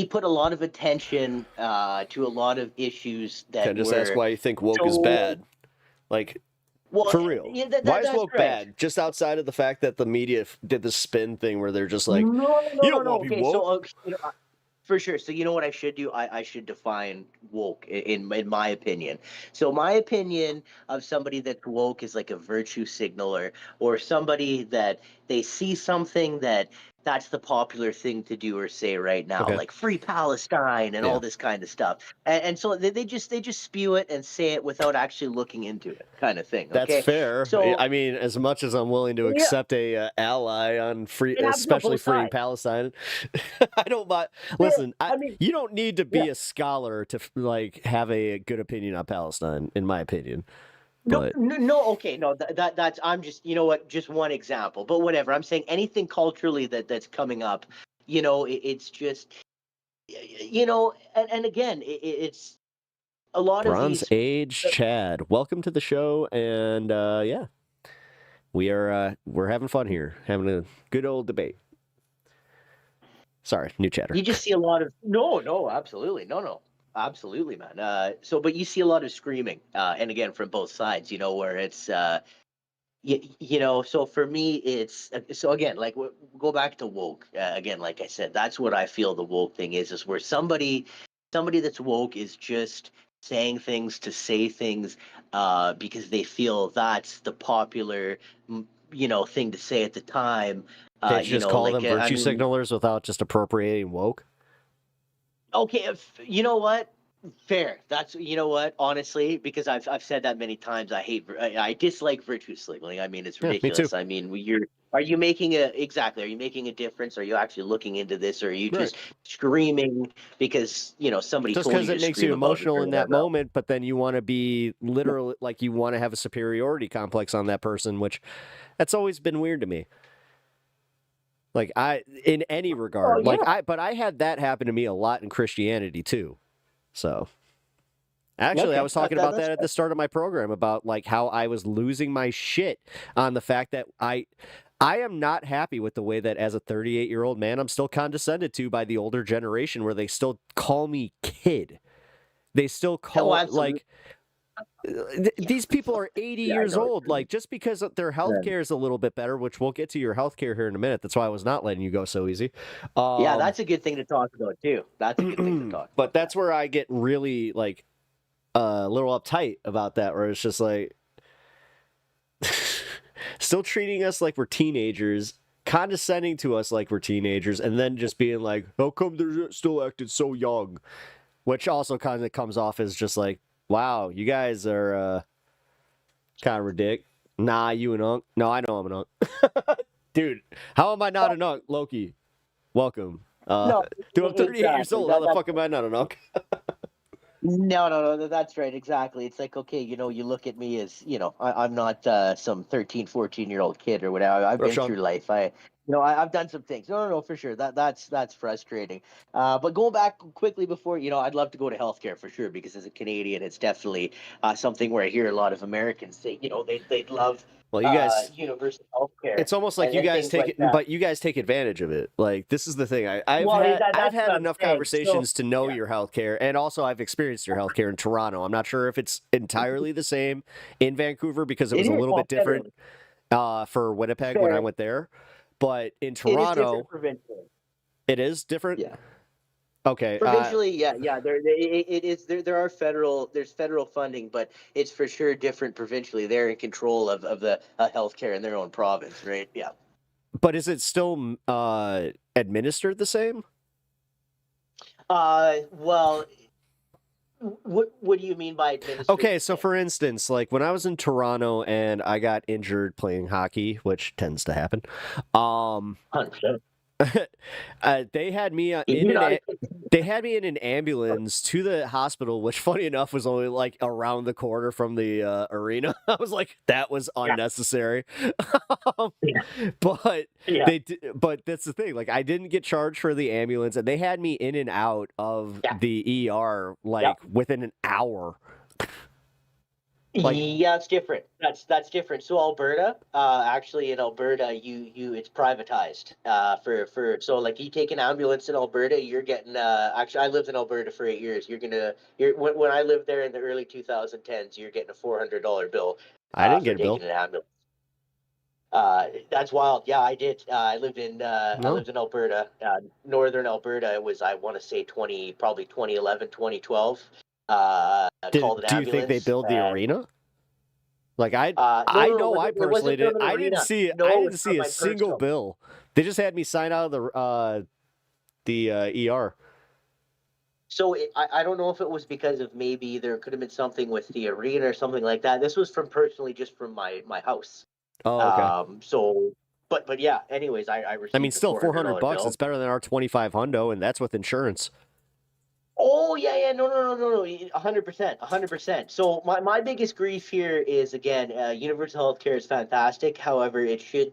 put a lot of attention to a lot of issues that Can I just ask why you think woke is bad? Like, for real. Yeah, why is woke bad? Just outside of the fact that the media did the spin thing where they're just like, you don't want to be woke. So, for sure. So you know what I should do? I should define woke in my opinion. So my opinion of somebody that's woke is like a virtue signaler, or somebody that they see something that's the popular thing to do or say right now, like free Palestine and all this kind of stuff. And so they just spew it and say it without actually looking into it, kind of thing. Okay? That's fair. So I mean, as much as I'm willing to accept a ally on especially freeing Palestine, I don't buy. Listen, I mean, you don't need to be a scholar to like have a good opinion on Palestine, in my opinion. No, okay, no, that's I'm just, you know what, just one example, but whatever. I'm saying anything culturally that's coming up, it's just, and again, it's a lot Bronze of these Age Chad. Welcome to the show, and yeah, we're having fun here, having a good old debate. Sorry, new chatter. You just see a lot of no, absolutely, no. Absolutely, man. But you see a lot of screaming, and again from both sides, where it's, So for me, it's so again, like go back to woke again. Like I said, that's what I feel the woke thing is where somebody that's woke is just saying things to say things, because they feel that's the popular, thing to say at the time. They just call them virtue signalers without just appropriating woke. Okay, you know what? Fair. That's honestly, because I've said that many times. I dislike virtue signaling. I mean, it's ridiculous. Me too. I mean, are you making a difference? Are you actually looking into this, or are you just screaming because somebody just told you because it makes you emotional in that moment, but then you want to be literally like you want to have a superiority complex on that person, which that's always been weird to me. Like in any regard, but I had that happen to me a lot in Christianity too. So actually, I was talking about that at the start of my program about like how I was losing my shit on the fact that I am not happy with the way that as a 38-year-old man, I'm still condescended to by the older generation where they still call me kid. They still call like these people are 80 years old. Like just because their healthcare is a little bit better, which we'll get to your healthcare here in a minute. That's why I was not letting you go so easy. Yeah, that's a good thing to talk about too. That's a good thing to talk about. But that's where I get really like a little uptight about that, where it's just like still treating us like we're teenagers, condescending to us like we're teenagers, and then just being like, how come they're still acting so young? Which also kind of comes off as just like, wow, you guys are kind of ridiculous. Nah, you an unk? No, I know I'm an unk. Dude, how am I not an unk? Loki, welcome. Dude, I'm 38 years old. How the fuck am I not an unk? No, that's right, exactly. It's like, okay, you look at me as, I'm not some 13, 14-year-old kid or whatever. I've been Roshan. through life. I've done some things. No, for sure. That's frustrating. But going back quickly before, I'd love to go to healthcare for sure, because as a Canadian, it's definitely something where I hear a lot of Americans say, they'd love Well, you guys, universal healthcare it's almost like and, you and guys things take like it, that. but you guys take advantage of it. Like this is the thing. I've Well, had I've that's had what I'm enough saying. So, conversations to know yeah, your healthcare, and also I've experienced your healthcare in Toronto. I'm not sure if it's entirely the same in Vancouver because it it was a is. little Well, bit different federally, for Winnipeg when I fair. went there, but in It is different Toronto provincially. it is different. Yeah. Okay. Provincially, yeah. It is there's federal funding, but it's for sure different provincially. They're in control of the healthcare in their own province, right? Yeah. But is it still administered the same? Well, what do you mean by administered Okay, the so same? for instance, like when I was in Toronto and I got injured playing hockey, which tends to happen, um, 100%. they had me You're not a they had me in an ambulance to the hospital, which funny enough was only like around the corner from the arena. I was like, that was yeah, unnecessary. Um, yeah, but yeah, but that's the thing. Like I didn't get charged for the ambulance, and they had me in and out of yeah. the ER Yeah. like within an hour. Like Yeah, it's different. That's different. So Alberta, actually in Alberta, it's privatized. So like you take an ambulance in Alberta, you're getting. Actually, I lived in Alberta for 8 years. When I lived there in the early 2010s, you're getting a $400 bill, I didn't for get a taking bill. an ambulance. That's wild. Yeah, I did. I No. lived in Alberta, northern Alberta. It was, I want to say, probably 2011, 2012. Called an Do you think they ambulance. build the arena? Like No, I no, no. know I It personally wasn't did. from an arena. I No, didn't it's from see a my single personal. bill. They just had me sign out of the ER. So I don't know if it was because of, maybe there could have been something with the arena or something like that. This was from personally, just from my house. Oh, okay. So, but yeah. Anyways, I I mean, received a still four four hundred hundred dollar bucks. It's bill. better than our 25 hundo, and that's with insurance. Oh yeah. No. 100%, 100%. So my biggest grief here is, again, universal healthcare is fantastic. However, it should,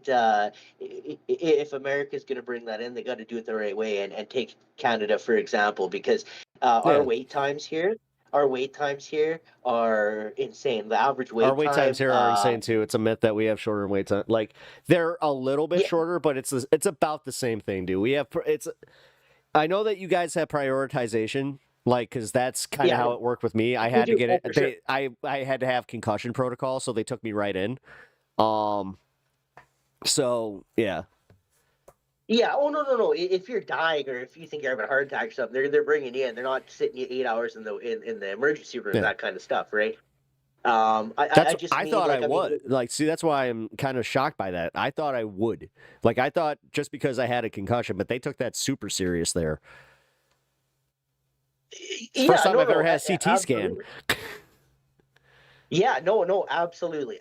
if America's going to bring that in, they got to do it the right way, and take Canada for example, because Yeah, our wait times here are insane. The average our wait wait times time, here are insane too. It's a myth that we have shorter wait time. Like they're a little bit yeah, shorter, but it's about the same thing, dude. We have it's. I know that you guys have prioritization, like because that's kind of yeah, how it worked with me. I we had to do. get Oh, it. for sure. I had to have concussion protocol, so they took me right in. Um. So yeah. Yeah. Oh, no. If you're dying, or if you think you're having a heart attack or something, they're bringing you in. They're not sitting you 8 hours in the emergency room. Yeah. That kind of stuff, right? I That's just I mean, thought I like, I mean, would. Like see that's why I'm kind of shocked by that. I thought I would. Like I thought just because I had a concussion, but they took that super serious there. It's the first yeah, time no, I've ever no, had a CT scan. absolutely. Yeah, no, absolutely.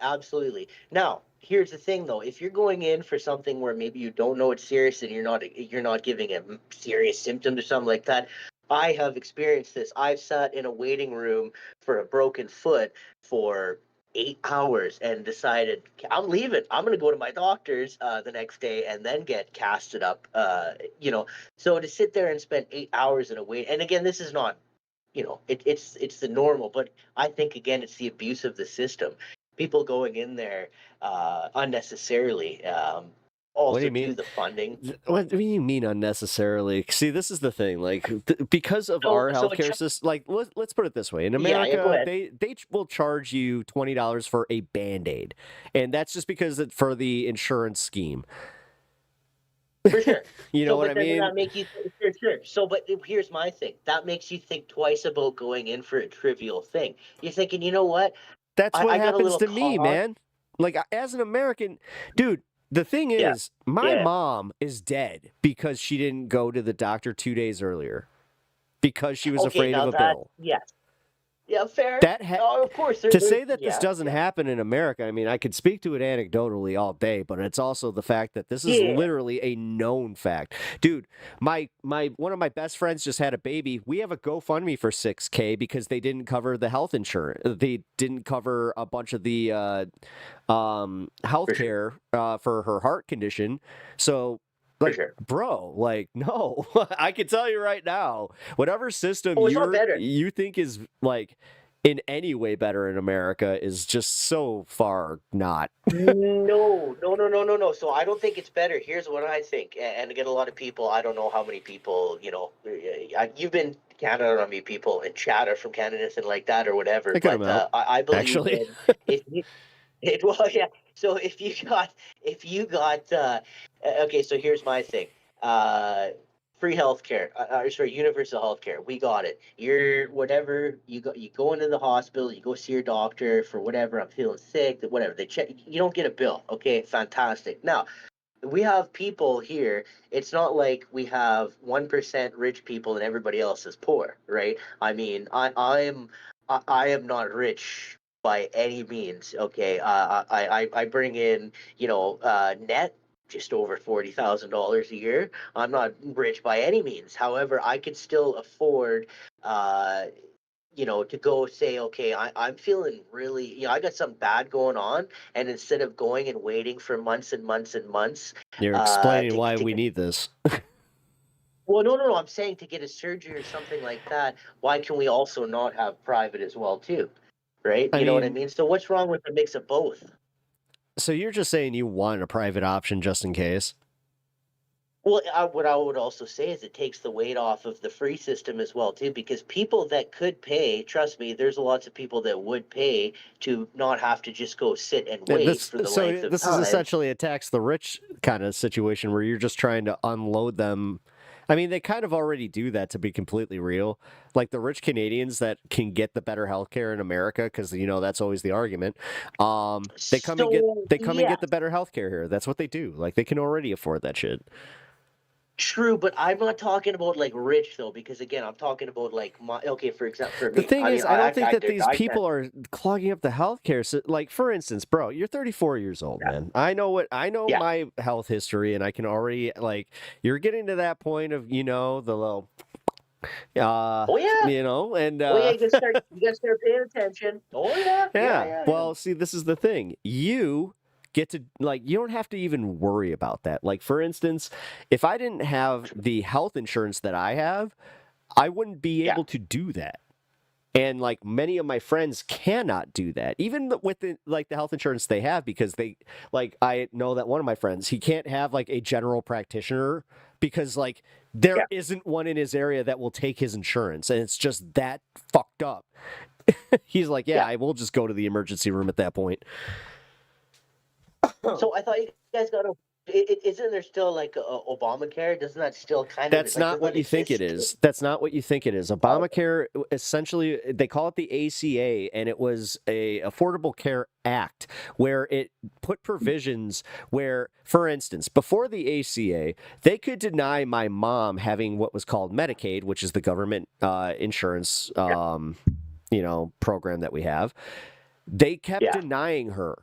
Now, here's the thing though. If you're going in for something where maybe you don't know it's serious, and you're not giving a serious symptom to something like that, I have experienced this. I've sat in a waiting room for a broken foot for 8 hours and decided, I'm leaving. I'm going to go to my doctor's the next day and then get casted up. So to sit there and spend 8 hours in a wait, and again, this is not, it's the normal, but I think, again, it's the abuse of the system. People going in there unnecessarily, What do also you mean? do the funding. What do you mean unnecessarily? See, this is the thing. Like, because of So our so it healthcare system, like, let's put it this way: in yeah, go America, ahead. they will charge you $20 for a Band-Aid, and that's just because for the insurance scheme. For sure. You know So, what but I doesn't mean? that make you for sure? So, but here's my thing. That makes you think twice about going in for a trivial thing. You're thinking, you know what? That's what I got a happens little to me, cost. man. Like, as an American, dude. The thing Yeah, is, my yeah. mom is dead because she didn't go to the doctor 2 days earlier because she was Okay, afraid of now a that, bill. yes. Yeah, fair. That ha- Oh, of course. to say that this Yeah, doesn't yeah, happen in America, I mean, I could speak to it anecdotally all day, but it's also the fact that this is yeah, literally a known fact. Dude, my one of my best friends just had a baby. We have a GoFundMe for 6K because they didn't cover the health insurance. They didn't cover a bunch of the health for sure, care for her heart condition. So for like, sure. bro, like, no. I can tell you right now, whatever system Oh, it's not better. you think is like in any way better in America is just so far not. No, no, no, no, no, no. So I don't think it's better. Here's what I think, and again, a lot of people. I don't know how many people. You've been to Canada. I don't know how many people in chat are from Canada, and like that, or whatever. I cut them But out, I believe actually. in if you. Well, yeah. So if you got okay. So here's my thing. Uh, Free healthcare. Sorry, universal healthcare. We got it. You're whatever you go into the hospital. You go see your doctor for whatever. I'm feeling sick. Whatever they check. You don't get a bill. Okay, fantastic. Now we have people here. It's not like we have 1% rich people and everybody else is poor, right? I mean, I am not rich by any means. Okay, I bring in net just over $40,000 a year. I'm not rich by any means. However, I could still afford uh to go say, okay, I'm feeling really, I got something bad going on. And instead of going and waiting for months and months and months You're explaining why to we get, need this. well, no, no, no, I'm saying to get a surgery or something like that, why can we also not have private as well, too? Right? I You know what I mean, mean? So what's wrong with a mix of both? so you're just saying you want a private option just in case? Well, what I would also say is it takes the weight off of the free system as well too, because people that could pay, trust me, there's lots of people that would pay to not have to just go sit and Yeah, wait for the length of this is time. essentially a tax the rich kind of situation where you're just trying to unload them. I mean, they kind of already do that, to be completely real. Like the rich Canadians that can get the better healthcare in America, because that's always the argument. So They come and yeah, get the better healthcare here. That's what they do. Like they can already afford that shit. true, but I'm not talking about like rich though, because again, I'm talking about like my okay, for example, for The me, thing I mean, is, I don't think that these I can't. people are clogging up the healthcare. So, like, for instance, bro, you're 34 years old, Yeah, man. I know yeah. my health history, and I can already like. You're getting to that point of the little, Oh yeah, and oh yeah. You gotta start paying attention. Oh yeah, yeah, yeah. yeah, yeah. Well, see, this is the thing. You get to like you don't have to even worry about that. Like, for instance, if I didn't have the health insurance that I have, I wouldn't be Yeah. able to do that. And like many of my friends cannot do that, even with the health insurance they have, because I know that one of my friends, he can't have like a general practitioner because like there Yeah. isn't one in his area that will take his insurance, and it's just that fucked up. He's like, yeah, Yeah. I will just go to the emergency room at that point. So I thought you guys got a. Isn't there still like a Obamacare? Doesn't that still kind of That's like not doesn't that what you think it exist? is. That's not what you think it is. Oh, Obamacare, essentially, they call it the ACA, and it was a Affordable Care Act where it put provisions where, for instance, before the ACA, they could deny my mom having what was called Medicaid, which is the government insurance, yeah, program that we have. They kept yeah. denying her.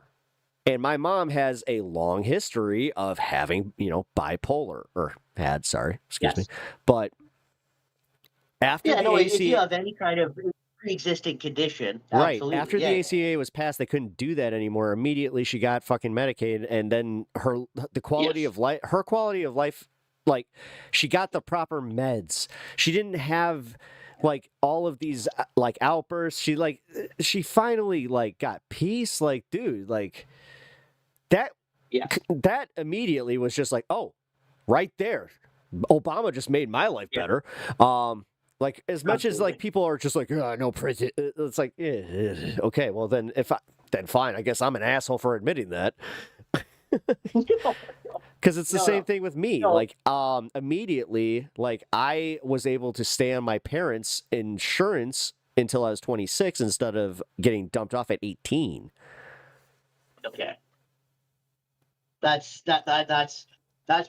And my mom has a long history of having, bipolar, or had, sorry, excuse me. Yes. But after Yeah. the No. If you ACA, have any kind of pre-existing condition, right, absolutely. after Yeah. the Yeah. ACA was passed, they couldn't do that anymore. Immediately, she got fucking Medicaid, and then Yes. her quality of life, like, she got the proper meds. She didn't have like all of these like outbursts. She finally like got peace. Like, dude, like that Yeah. that immediately was just like, oh, right there. Obama just made my life Yeah. better. Like as much as like Absolutely. people are just like, oh, no prison, it's like, okay, well then fine. I guess I'm an asshole for admitting that No. because it's the No. same No. thing with me. No. Like, immediately, like I was able to stay on my parents' insurance until I was 26 instead of getting dumped off at 18. Okay. That's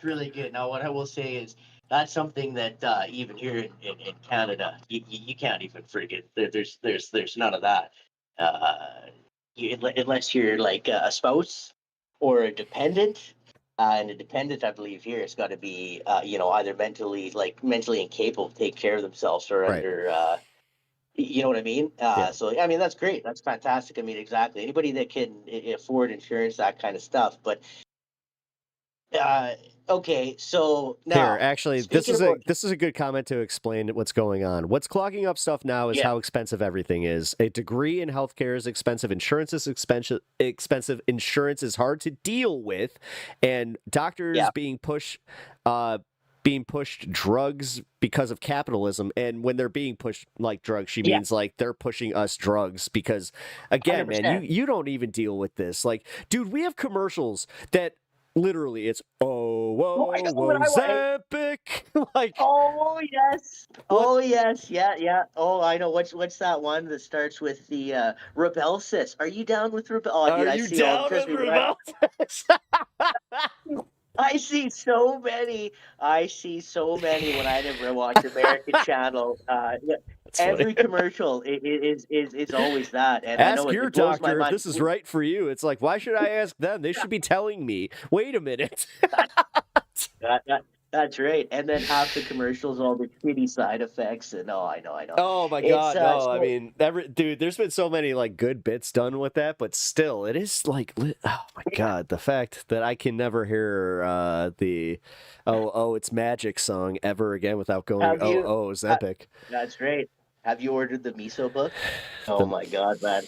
really good. Now, what I will say is, That's something that even here in Canada, you can't even friggin' there's none of that. Uh, unless you're like a spouse or a dependent, and a dependent, I believe here, has got to be either mentally incapable to take care of themselves or Right. under. You know what I mean? Yeah. So I mean that's great. That's fantastic. I mean exactly anybody that can afford insurance, that kind of stuff. But uh, okay, so Here, now actually, speaking about this is a good comment to explain what's going on. What's clogging up stuff now is yeah. how expensive everything is. A degree in healthcare is expensive. Insurance is expensive. Expensive insurance is hard to deal with, and doctors Yeah. being pushed drugs because of capitalism. And when they're being pushed like drugs, she Yeah. means like they're pushing us drugs because, again, man, 100%. you don't even deal with this. Like, dude, we have commercials that literally it's Oh my whoa god, what whoa I want. Zampic. Like, Oh yes. what? Oh yes. Yeah, yeah. Oh, I know. What's that one that starts with the Rebel Sis? Are you down with Rebel? Oh, Are dude, I you see all. down Trust with me, Revolters? I see so many. I see so many when I never watch American Channel. Yeah, That's funny. every commercial is always that, and I know Ask it, your it blows my doctor if mind. this is right for you. It's like, why should I ask them? They should be telling me. Wait a minute. That, that, that's right. And then half the commercials, all the shitty side effects, and oh, I know. Oh my It's god, no. I so mean, dude, there's been so many like good bits done with that, but still, it is like, oh my yeah. god, the fact that I can never hear the it's magic song ever again without going Have you? Uh, Zempic. that's right. Have you ordered the miso book? Oh The my God, man!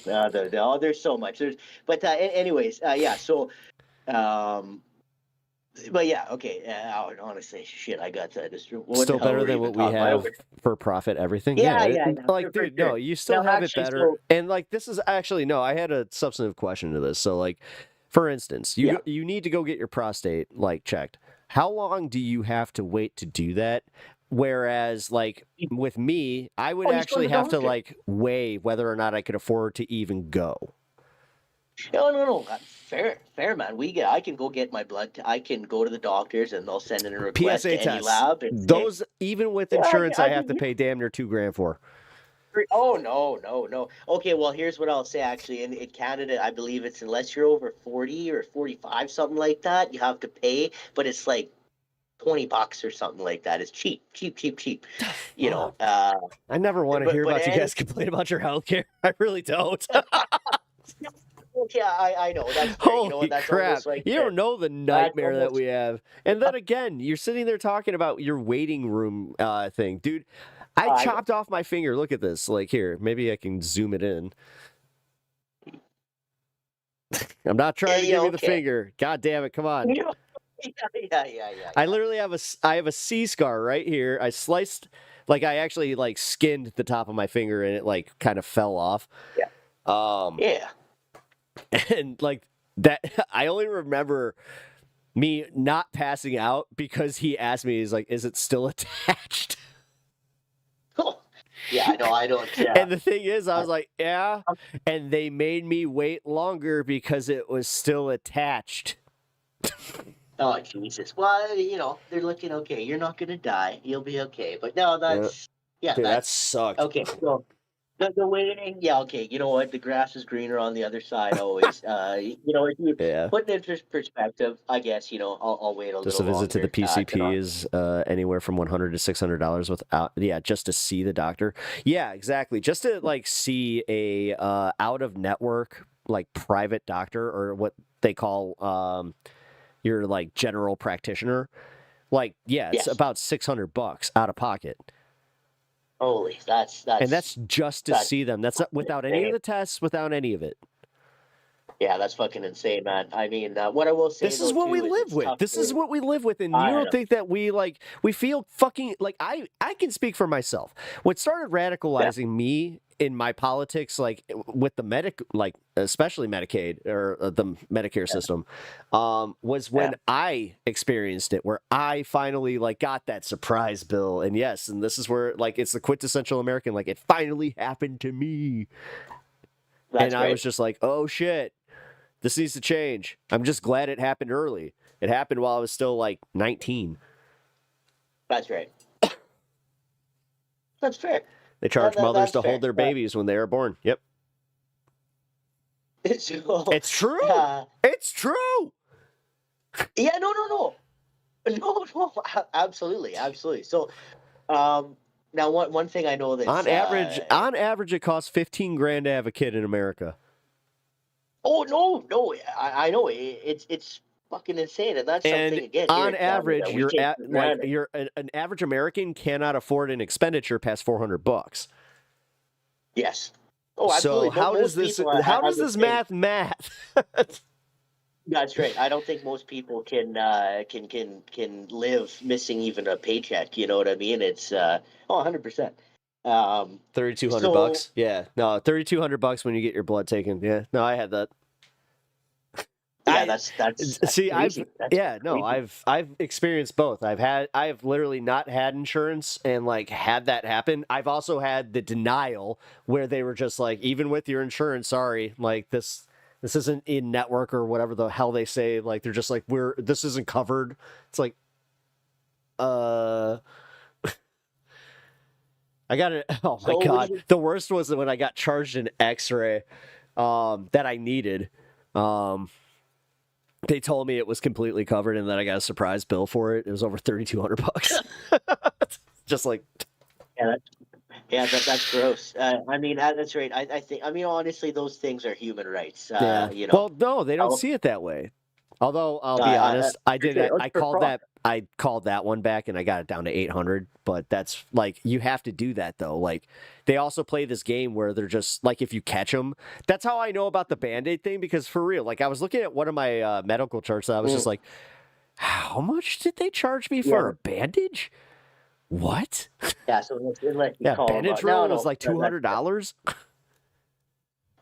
There's so much. But anyways, yeah. So, um, but yeah, okay. Honestly, shit, I got this. What the Still hell better were we than even what we talking about? have for profit everything. Yeah, Yeah, like for dude, no, sure. you still Now, have it actually, better. so And like this is actually no, I had a substantive question to this. So like for instance, yeah. you need to go get your prostate like checked. How long do you have to wait to do that? Whereas like with me, I would Oh, you just go to actually the have to doctor. like weigh whether or not I could afford to even go. No. Fair, man. I can go get my I can go to the doctors, and they'll send in a request PSA to any tests. lab and say, Those even with yeah, insurance I I have can. to pay damn near $2,000 for. Oh no. Okay, well here's what I'll say actually. In Canada, I believe it's unless you're over 40 or 45, something like that, you have to pay, but it's like $20 or something like that. It's cheap. The You know, fuck? I never want to but hear but about you any guys complain about your healthcare. I really don't. okay, I know that's fair. You know Holy what? That's crap. almost like You don't know the that's nightmare that almost we have. And then again, you're sitting there talking about your waiting room thing. Dude, I I know. chopped off my finger. Look at this. Like here, maybe I can zoom it in. I'm not trying to Yeah, give you the okay. finger. God damn it. Come on. I Yeah. literally have I have a C scar right here. I sliced like I actually like skinned the top of my finger and it like kind of fell off. Yeah. Um Yeah. and like that I only remember me not passing out because he asked me, he's like, is it still attached? Oh, yeah, I know. I don't. And the thing is, I I, was like, yeah. And they made me wait longer because it was still attached. oh Jesus! Well, they're looking okay. You're not gonna die. You'll be okay. But no, Yeah. yeah, Dude, that that's sucked. okay. So the waiting, yeah, okay. You know what? The grass is greener on the other side always. If you Yeah. put it into perspective, I guess I'll wait a Just a little visit to the longer. To PCP not. is anywhere from $100 to $600 without, yeah, just to see the doctor. Yeah, exactly. Just to like see a out of network like private doctor or what they call your like general practitioner. Like, yeah, it's Yes. about $600 out of pocket. Holy, And that's just to that's see them. That's not, without any of insane. the tests, without any of it. Yeah, that's fucking insane, man. I mean, what I will say This is though what we too is live it's with. tough This is for. what we live with. And you I don't know. think that we feel fucking like I can speak for myself. What started Yeah. radicalizing me in my politics, like with the like especially Medicaid or the Medicare system, was Yeah. when I experienced it, where I finally like got that surprise bill. And yes, and this is where like it's the quintessential American, like it finally happened to me. And That's I was great. just like, oh shit. This needs to change. I'm just glad it happened early. It happened while I was still like 19. That's right. That's fair. They charge mothers That's to hold fair. their babies when they are born. Yep. So, It's true. uh, It's true. yeah, no, absolutely, absolutely. So, um, now one thing I know that's On average, it costs 15 grand to have a kid in America. oh no, I know it's fucking insane, and that's something And again here on in Canada average, we take for granted. an average American cannot afford an expenditure past $400. Yes. Oh, So absolutely. Most people, how I does would this say math? that's right. I don't think most people can live missing even a paycheck. You know what I mean? It's 100%. Thirty two hundred So bucks. Yeah, no, $3,200 when you get your blood taken. Yeah, no, I had that. yeah, I that's see. crazy. That's crazy. I've experienced both. I've literally not had insurance and like had that happen. I've also had the denial where they were just like, even with your insurance, sorry, like this isn't in network or whatever the hell they say. Like they're just like, this isn't covered. It's like, uh, I got it. Oh my So what do god, you? the worst was when I got charged an X-ray, that I needed. Um, They told me it was completely covered, and then I got a surprise bill for it. It was over $3,200. Just like, Yeah, that's gross. I mean, that's right. I think. I mean, honestly, those things are human rights. yeah. You know. Well, no, they don't Oh, see it that way. Although I'll be honest, I for did sure. it. It's for profit. I called that one back, and I got it down to 800. But that's like you have to do that though. Like they also play this game where they're just like if you catch them. That's how I know about the Band-Aid thing because for real, like I was looking at one of my medical charts, and I was just Mm, like, how much did they charge me for yeah, a bandage? What? yeah. So unless you Yeah, call them out, no, Benadryl was no, like $200.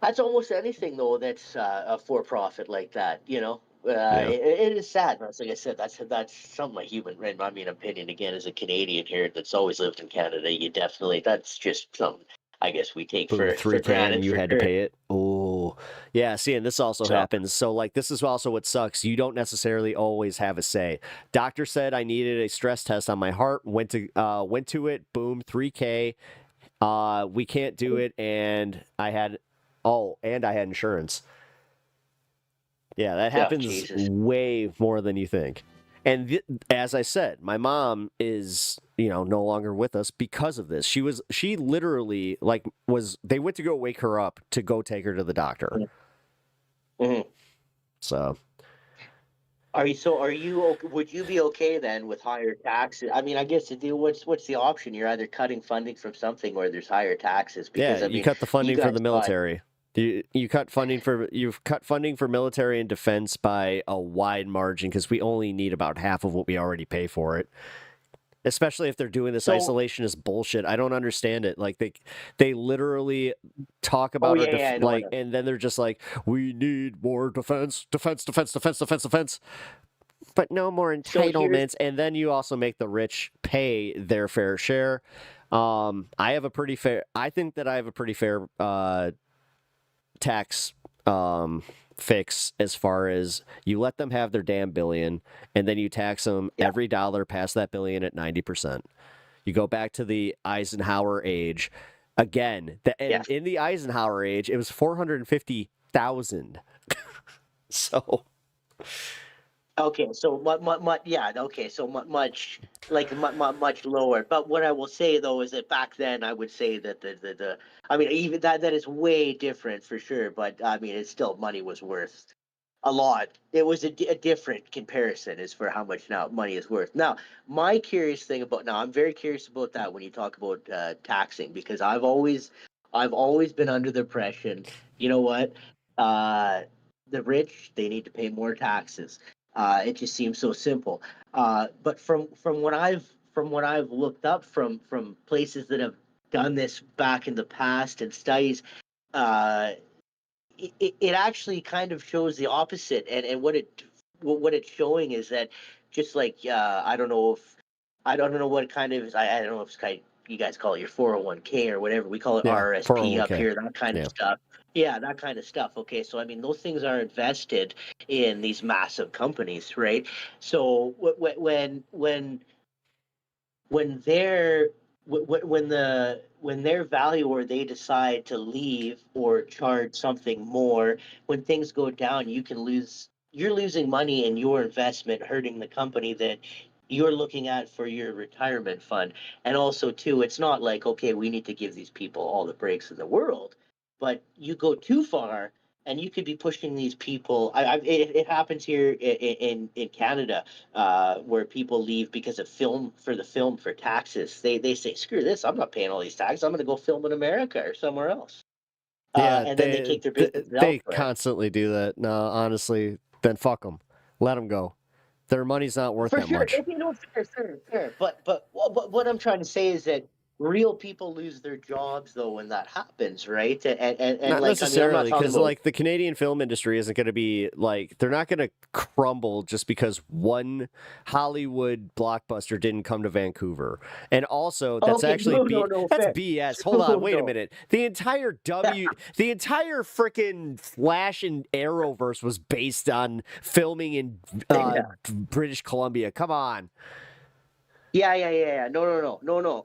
that's almost anything though that's a for profit like that. You know, Yeah, it is sad. But like I said, that's something like human. Right? I mean, opinion again as a Canadian here that's always lived in Canada. You definitely that's just something I guess we take boom, for 3K, and granted you for had to sure. pay it. Oh, yeah. See, and this also So happens. So, like, this is also what sucks. You don't necessarily always have a say. Doctor said I needed a stress test on my heart. Went to it. Boom, 3K. We can't do it, and I had insurance. Yeah, that yeah, happens Jesus. way more than you think. And as I said, my mom is, no longer with us because of this. She literally like they went to go wake her up to go take her to the doctor. Mhm. So, Are you would you be okay then with higher taxes? I mean, I guess what's the option? You're either cutting funding from something or there's higher taxes yeah, because I you mean, cut the you funding for guys the got military. You've cut funding for military and defense by a wide margin because we only need about half of what we already pay for it. Especially if they're doing this so isolationist bullshit. I don't understand it. Like they literally talk oh about yeah, yeah, I know, I know. and then they're just like, we need more defense, defense, defense, defense, defense, defense, but no more So here's entitlements. And then you also make the rich pay their fair share. I think that I have a pretty fair tax fix as far as you let them have their damn billion and then you tax them yeah, every dollar past that billion at 90%. You go back to the Eisenhower age. Again, yes. in the Eisenhower age, it was 450,000. So, Okay, so yeah, okay, so much like much lower. But what I will say though is that back then I would say that the I mean even that is way different for sure. But I mean it's still money was worth a lot. It was a different comparison as for how much now money is worth. Now my curious thing about now I'm very curious about that when you talk about taxing because I've always been under the impression you know what uh, the rich they need to pay more taxes it just seems so simple. But from what I've looked up from places that have done this back in the past and studies, uh, it actually kind of shows the opposite. And what it's showing is that just like I don't know what kind of I don't know if it's kind you guys call it your 401k or whatever we call it yeah, RRSP up 401k. here that kind of Yeah. stuff. Yeah, that kind of stuff. Okay, so I mean those things are invested in these massive companies, right? So when when they're when their value or they decide to leave or charge something more, when things go down, you're losing money in your investment, hurting the company that you're looking at for your retirement fund. And also too, it's not like, okay, we need to give these people all the breaks in the world, but you go too far and you could be pushing these people. It happens here in Canada, where people leave because of film for taxes. They say, screw this, I'm not paying all these taxes. I'm going to go film in America or somewhere else. Yeah, And then they take their business they elsewhere. constantly do that. No, honestly, then fuck them. Let them go. Their money's not worth For that sure. much. Okay, no, fair. But what I'm trying to say is that real people lose their jobs though when that happens, right? And Not like, I mean, I'm not necessarily, talking because about. like the Canadian film industry isn't going to be like they're not going to crumble just because one Hollywood blockbuster didn't come to Vancouver. And also, that's Okay, actually no, that's fair. BS. Hold on, No, wait a no. minute. The entire freaking Flash and Arrowverse was based on filming in Yeah. British Columbia. Come on. Yeah. No.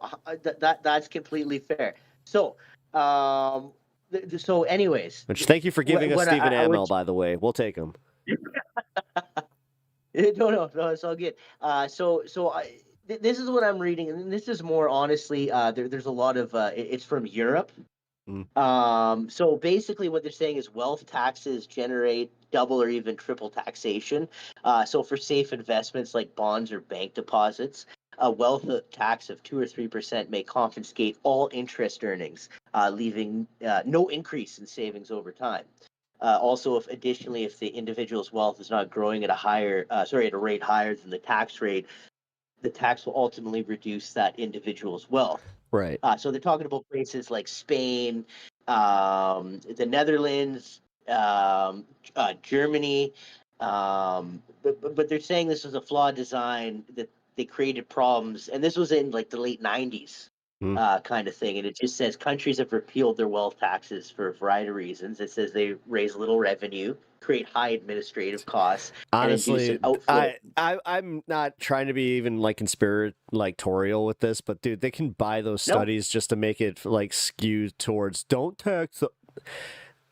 That's completely fair. So, um, so anyways, Which thank you for giving us what Stephen I would Amell, by the way. We'll take him. no, it's all good. This is what I'm reading, and this is more honestly. There's a lot of it's from Europe. Mm. So basically, what they're saying is wealth taxes generate double or even triple taxation. So for safe investments like bonds or bank deposits, a wealth tax of 2 or 3% may confiscate all interest earnings, leaving no increase in savings over time. Also, if additionally, if the individual's wealth is not growing at at a rate higher than the tax rate, the tax will ultimately reduce that individual's wealth. Right. So they're talking about places like Spain, the Netherlands, Germany, but they're saying this was a flawed design that they created problems, and this was in like the late '90s. Mm. Kind of thing, and it just says countries have repealed their wealth taxes for a variety of reasons. It says they raise little revenue, create high administrative costs, and induce an Honestly, outflow. I'm not trying to be even like conspiratorial with this, but dude, they can buy those No, studies just to make it like skew towards don't tax the.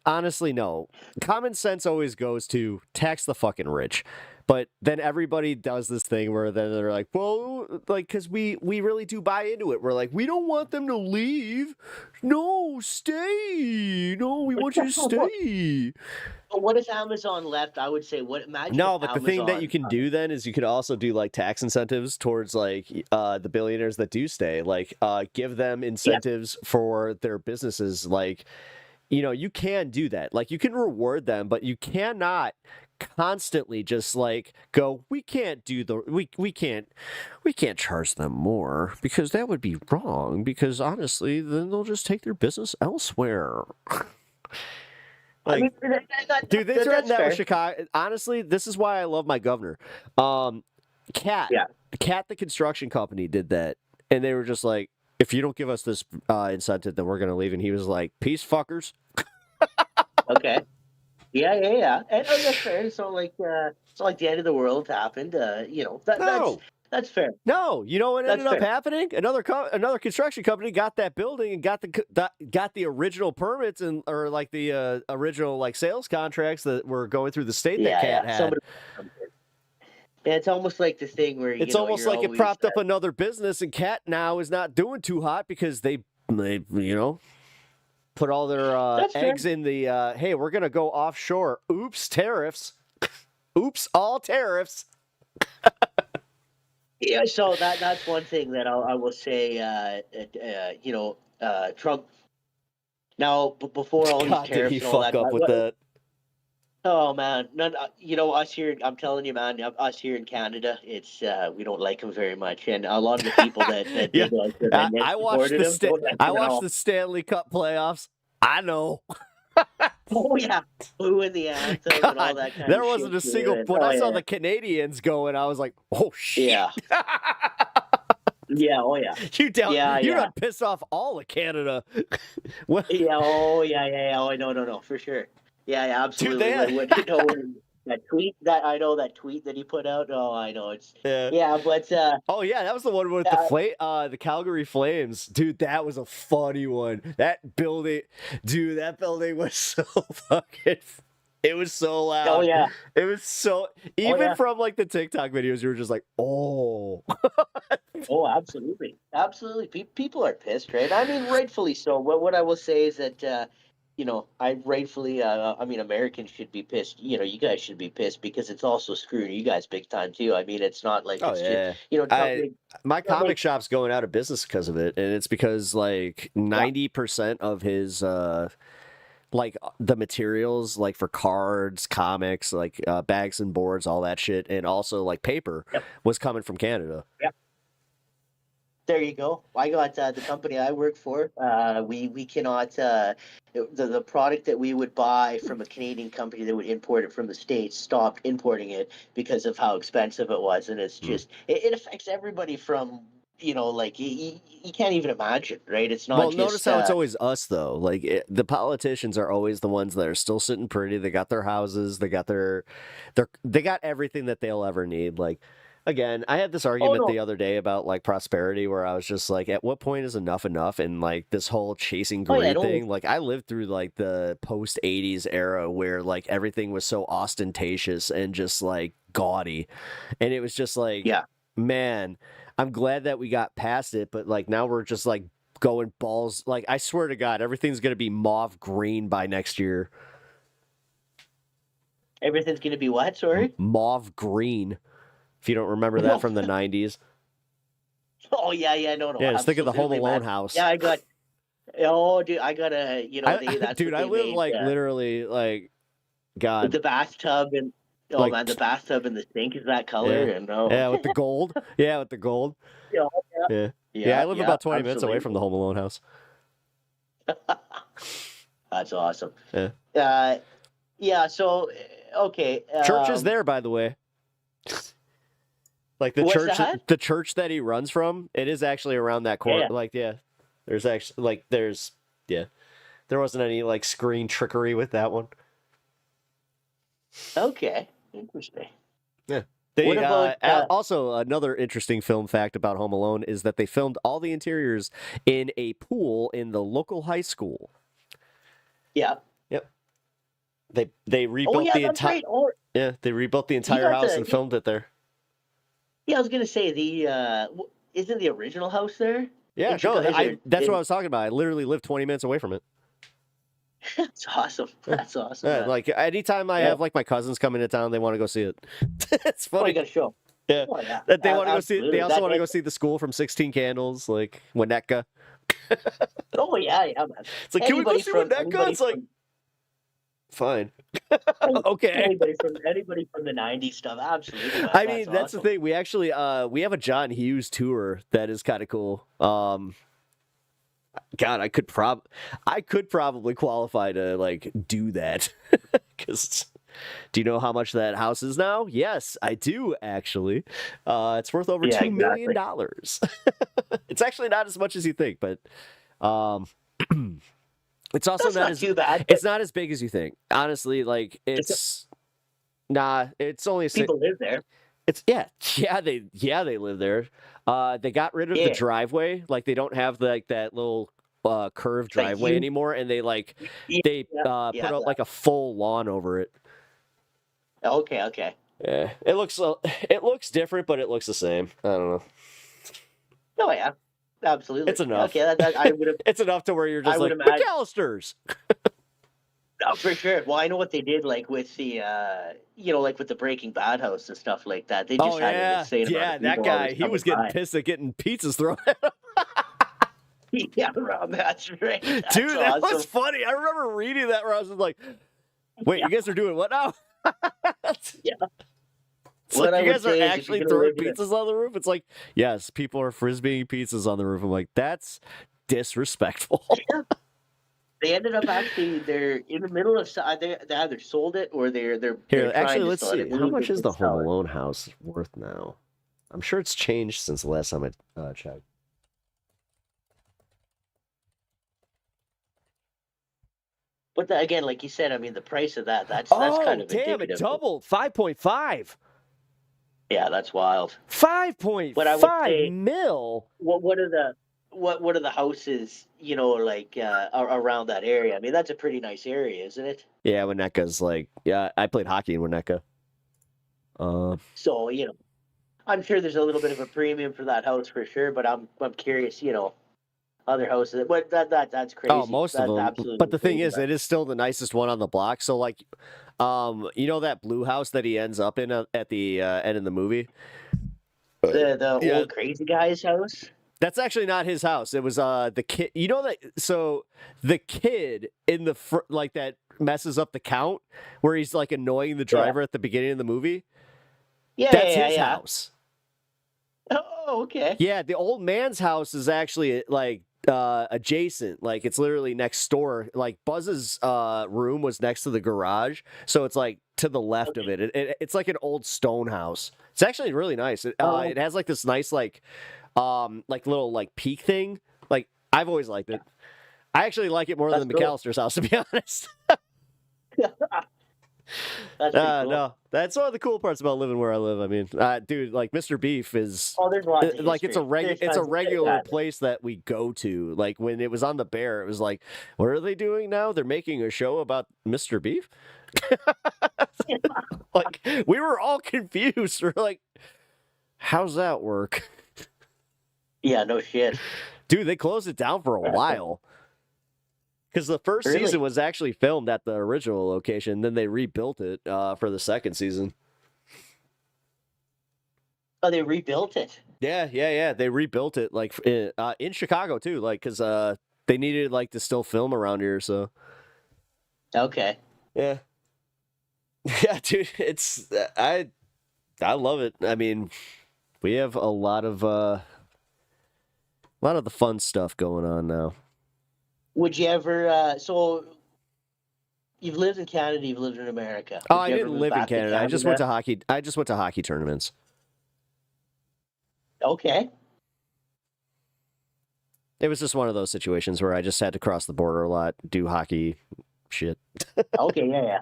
Honestly, no. Common sense always goes to tax the fucking rich. But then everybody does this thing where then they're like, well, like, because we really do buy into it. We're like, we don't want them to leave. No, stay. No, we want you to stay. but what if Amazon left? I would say, what? Imagine if No, but the thing that you Amazon. can do then is you could also do like tax incentives towards like the billionaires that do stay. Like give them Yeah, incentives for their businesses. Like, you know, you can do that. Like you can reward them, but you cannot constantly just like go, we can't do the we can't charge them more because that would be wrong because honestly then they'll just take their business elsewhere. I Like mean, dude, they threatened that's that with fair. Chicago. Honestly, this is why I love my governor. Cat, Yeah. Cat, the construction company did that, and they were just like, "If you don't give us this incentive, then we're gonna leave." And he was like, "Peace, fuckers." Okay. Yeah. And that's fair. It's not like the end of the world happened. No, That's fair. no. You know what That's ended up fair. happening? Another construction company got that building and got the original permits and or like the original like sales contracts that were going through the state that Cat Yeah. had. Yeah, it's almost like the thing where It's almost you're like it always. propped up another business, and Cat now is not doing too hot because they you know put all their That's fair. eggs in the hey, we're gonna go offshore. Oops, tariffs. Oops, all tariffs. Yeah. So that's one thing that I will say. Trump. Now, before all these God, did he tariffs and all fuck that. up with that? Oh man, none. Us here. I'm telling you, man. Us here in Canada, it's we don't like him very much, and a lot of the people that Yeah, did like him and that supported him don't like I him at watched all. the Stanley Cup playoffs. I know. Oh yeah, blue in the anthem and all God, that kind there of wasn't shit a too. single And when oh I saw yeah, the Canadians going, I was like, oh shit. yeah, yeah, oh yeah, You yeah, done pissed off all of Canada. Well, yeah, oh yeah. Oh no, for sure. Yeah, dude, they absolutely. had When. that I know that tweet that he put out. Oh, I know it's Yeah. yeah, but Oh yeah, that was the one with the Calgary Flames. Dude, that was a funny one. That building was so fucking it was so oh loud. yeah, It was so oh even yeah, from like the TikTok videos, you were just like, oh. oh absolutely, absolutely. People are pissed, right? I mean, rightfully so. What I will say is that I rightfully, I mean, Americans should be pissed. You guys should be pissed because it's also screwing you guys big time too. I mean, it's not like Oh it's just yeah. it's not I like my it's not comic like shop's going out of business because of it, and it's because like yeah, 90% of his the materials like for cards, comics, like bags and boards, all that shit, and also like paper yep, was coming from Canada. yep. There you go. I got the company I work for. We cannot the product that we would buy from a Canadian company that would import it from the States stopped importing it because of how expensive it was, and it's Mm. just it affects everybody from like you can't even imagine, right? It's not Well, notice just how it's always us though. Like the politicians are always the ones that are still sitting pretty. They got their houses. They got they got everything that they'll ever need. Like again, I had this oh argument no, the other day about like prosperity, where I was just like, at what point is enough enough? And like this whole chasing oh yeah, greed no, thing. Like I lived through like the post '80s era where like everything was so ostentatious and just like gaudy, and it was just like, yeah. man. I'm glad that we got past it, but like now we're just like going balls. Like I swear to God, everything's gonna be mauve green by next year. Everything's gonna be what? Sorry. Mauve green. If you don't remember that No. from the '90s, Oh yeah, yeah, no, no, yeah, just think of the Home absolutely, Alone man. house. Yeah, I got. Oh, dude, I gotta. That's Dude, what I they live made. like literally like With God, the bathtub and oh like man, the bathtub and the sink is that color yeah, and oh yeah, with the gold, yeah, with the gold, yeah, yeah, yeah, yeah. yeah, I live yeah, about 20 minutes away from absolutely. the Home Alone house. That's awesome. Yeah, Uh, yeah. So okay. church is there, by the way. Like What's that? the church that he runs from, it is actually around that corner. Yeah. Like, yeah, there's actually yeah, there wasn't any like screen trickery with that one. Okay. Interesting. Yeah. What They about? also another interesting film fact about Home Alone is that they filmed all the interiors in a pool in the local high school. Yeah. Yep. They Oh rebuilt yeah, the that's entire right. Oh, they rebuilt the he entire got house the. and filmed it there. Yeah, I was gonna say the. Isn't the original house there Yeah, in no, Chicago? Is there? that's what I was talking about. I literally live 20 minutes away from it. That's awesome. Yeah. That's awesome, Yeah, man. like anytime I Yeah. have like my cousins come into town, they want to go see it. It's Oh, you funny. got to show. Yeah. Oh yeah. That they want to go see they Absolutely. also want to go see the school from 16 Candles, like Winnetka. Oh yeah, yeah, man. It's like, can we go see Winnetka? Anybody It's like, from fine. Okay. anybody from the '90s stuff. Absolutely, man. I That's mean, that's the awesome. thing. We actually we have a John Hughes tour that is kind of cool. God, I could probably qualify to like do that. Cuz do you know how much that house is now? Yes, I do actually. It's worth over Yeah, $2 million. exactly. It's actually not as much as you think, but um it's also That's not not as too bad. it's not as big as you think. Honestly, like Just it's only people live there. it's they live there. They got rid of the Yeah, driveway. Like they don't have like that little curved that driveway you. anymore, and Yeah, they yeah, put yeah. out like a full lawn over it. Okay, okay. Yeah, it looks different, but it looks the same. I don't know. Oh yeah, absolutely. It's enough. Okay, that I would have. It's enough to where you're I just would like imagine. McAllister's. Oh, for sure. Well, I know what they did, like with the, like with the Breaking Bad house and stuff like that. They just Oh had an yeah, insane amount yeah. of That people guy, always he coming was getting by. pissed at getting pizzas thrown at him. Yeah, Rob, that's right. That's Dude, that was awesome. funny. I remember reading that where I was just like, "Wait, Yeah, you guys are doing what now?" yeah. It's What like I you would guys are say is, if actually you're gonna throwing live in pizzas on the roof. It's like, yes, people are frisbeeing pizzas on the roof. I'm like, that's disrespectful. a, they ended up actually they're in the middle of they either sold it or they're Here, trying actually, to let's sell it. I see. How believe much they is did the Home sell it. Alone house worth now? I'm sure it's changed since the last time I checked. But again, like you said, I mean, the price of that's kind Oh, of damn, it indicative. doubled. 5.5. Yeah, that's wild. But I would 5.5 say, mil. what are the what are the houses, like around that area? I mean, that's a pretty nice area, isn't it? Yeah, Winneka's like, yeah, I played hockey in Winneka. So, I'm sure there's a little bit of a premium for that house for sure, but I'm curious, other houses. But that's Oh, crazy. most of That's them. But absolutely the thing crazy, is, man. it is still the nicest one on the block. So, like, that blue house that he ends up in at the end of the movie. The Yeah, old crazy guy's house. that's actually not his house. It was the kid. You know that. So the kid in the like that messes up the count, where he's like annoying the Yeah. driver at the beginning of the movie. Yeah, That's yeah, his yeah. house. Oh, okay. Yeah, the old man's house is actually like adjacent. Like it's literally next door. Like Buzz's room was next to the garage, so it's like to the left of Okay. it. It's like an old stone house. It's actually really nice. Oh, It has like this nice like little like peak thing. Like I've always liked it. I actually like it more that's than cool. McAllister's house, to be honest. That's pretty cool. No, that's one of the cool parts about living where I live. I mean, dude, like Mr. Beef is Oh, there's lots of like history. There's it's a tons of regular that. place that we go to. Like when it was on the Bear, it was like, what are they doing now? They're making a show about Mr. Beef. Like we were all confused. We're like, how's that work? Yeah, no shit. Dude, they closed it down for a while. Because the first Really? season was actually filmed at the original location, then they rebuilt it for the second season. Oh, they rebuilt it. Yeah. They rebuilt it like in Chicago too, like because they needed like to still film around here. So Okay. yeah, yeah, dude, it's I love it. I mean, we have a lot of the fun stuff going on now. Would you ever? So you've lived in Canada. You've lived in America. Oh, Would I you ever didn't move live in back to Canada. I just went Canada? to hockey. I just went to hockey tournaments. Okay. It was just one of those situations where I just had to cross the border a lot, do hockey shit. Okay. Yeah. Yeah.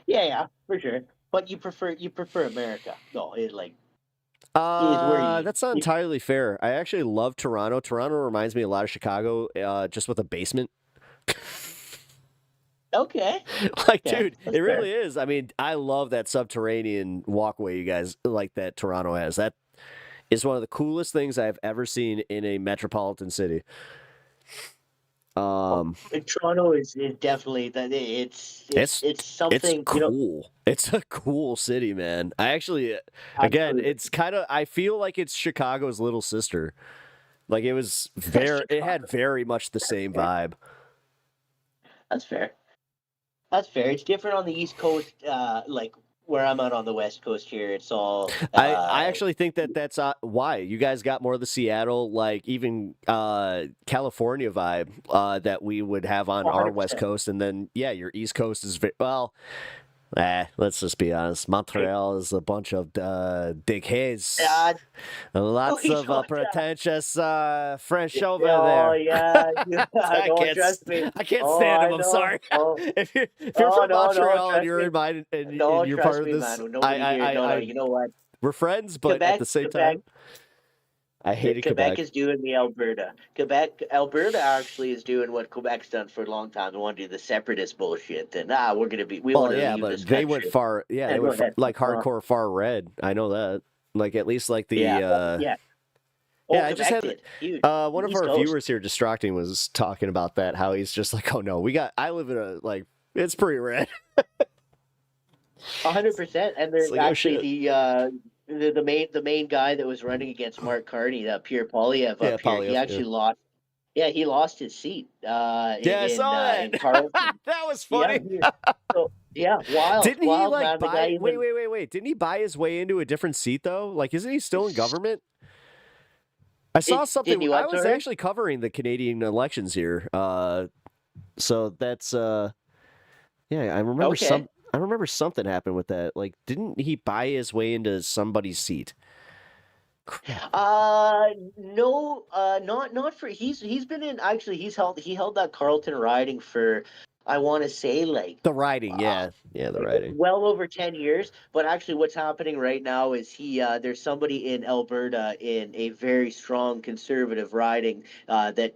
Yeah. Yeah. For sure. But you prefer America. No, it like is where That's not you entirely fair. I actually love Toronto. Toronto reminds me a lot of Chicago, just with a basement. okay. Like, Okay. dude, That's it fair. really is. I mean, I love that subterranean walkway you guys like that Toronto has. That is one of the coolest things I've ever seen in a metropolitan city. And Toronto is definitely that. It's It's it's something. cool. It's a cool city, man. I actually, again, Absolutely. it's kind of. I feel like it's Chicago's little sister. Like it was very. It had Chicago. very much the same vibe. That's fair. That's fair. It's different on the East Coast, like where I'm at on the West Coast here. It's all I actually think that that's why you guys got more of the Seattle, like even California vibe that we would have on our West 100%. Coast, and then yeah, your East Coast is well. Let's just be honest. Montreal is a bunch of dickheads. Uh, Lots we of don't, pretentious French over oh there. yeah, I don't can't. trust me. I can't Oh, stand I them. I'm know. sorry. Oh, If you're oh from no, no, Montreal and trust you're me. in mine and Don't you're part trust of me, this, man. Nobody here. No, no. You know what? we're friends, but at Quebec, the same Quebec, time, I hated Quebec Quebec. is doing the Alberta. Alberta actually is doing what Quebec's done for a long time. They want to do the separatist bullshit. That we Well, want to yeah, leave this but they went country. far. Yeah, Yeah, they go went ahead. like hardcore far red. I know that. Like at least like Yeah, the yeah. Oh, yeah. I just Quebec had did huge. one of East our Coast. viewers here, Distracting, was talking about that. How he's just like, oh no, I live in a like it's pretty red. 100%. And It's there's like oh actually shit. the main guy that was running against Mark Carney, that Pierre Polyev Yeah, up here. He Polyev. Yeah, actually lost. Yeah, he lost his seat yeah. I saw that. in Carlton. That was Yeah, funny. so yeah, wild, Didn't he wild like man. The guy buy? even Wait. Didn't he buy his way into a different seat though? Like, isn't he still in government? I saw didn't something. he I what? was Sorry. actually covering the Canadian elections here. So that's yeah, Okay. I remember something happened with that. Like, didn't he buy his way into somebody's seat? Crap. No, not for he's been in actually he held that Carlton riding for I want to say like The writing, uh, yeah, the writing. well over 10 years. But actually, what's happening right now is there's somebody in Alberta in a very strong conservative riding that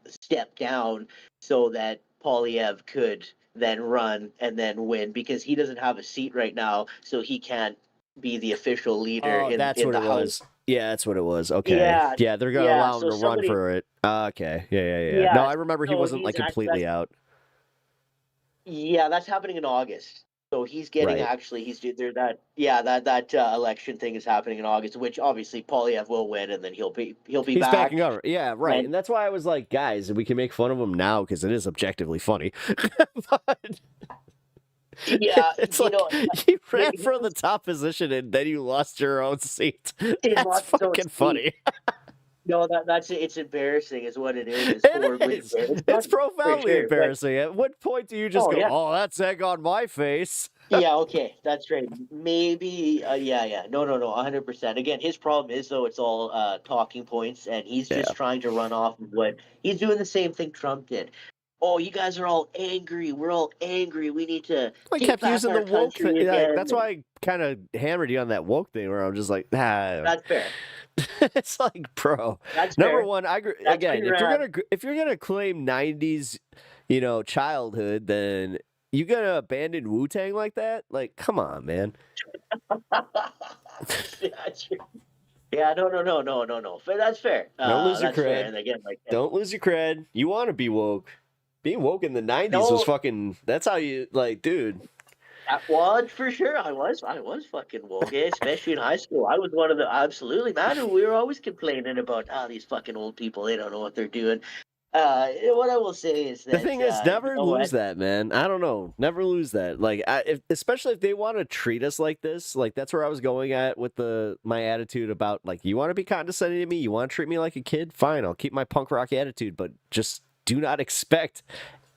stepped down so that Polyev could then run and then win because he doesn't have a seat right now, so he can't be the official leader Oh, in that's what the it House. was. Yeah, that's what it was. Okay. Yeah, Yeah, they're gonna yeah. allow him So to run somebody, for it. Okay. Yeah. No, yeah. I remember he So wasn't he's like actually that's completely out. yeah, that's happening in August. So he's getting Right. actually he's there that yeah that election thing is happening in August, which obviously Polyev will win, and then he'll be He's backing back. up. Yeah, right. And And that's why I was like, guys, we can make fun of him now because it is objectively funny. But yeah, it's like you ran for the he's top position and then you lost your own seat. he That's lost his own fucking seat. funny. No, that's it. It's embarrassing, is what it is. It's It horribly is. embarrassing. It's It's funny for profoundly sure, but embarrassing. At what point do you just oh go, yeah. "Oh, that's egg on my face"? Yeah, okay, that's right. Maybe, yeah. No, 100%. Again, his problem is though it's all talking points, and he's Yeah. just trying to run off of what he's doing the same thing Trump did. Oh, you guys are all angry. We're all angry. We need to I take kept back using our the woke thing. country Like, again. that's And why I kind of hammered you on that woke thing, where I'm just like, nah. that's fair. It's like, bro. That's Number fair. one, That's again, pretty rad. if you're gonna claim '90s, childhood, then you gonna abandon Wu Tang like that? Like, come on, man. Yeah, true. Yeah, no. But that's fair. Don't lose your That's fair. cred. And again, like, Don't lose your cred. You want to be woke. Being woke in the '90s was no, fucking. That's how you like, dude. well, for sure, I was fucking woke, especially in high school. I was one of the absolutely man. And we were always complaining about these fucking old people. They don't know what they're doing. What I will say is The that thing is, you never know lose what? that, man. I don't know. Never lose that. Like, especially if they want to treat us like this, like that's where I was going at with my attitude about like, you want to be condescending to me, you want to treat me like a kid, fine, I'll keep my punk rock attitude, but just do not expect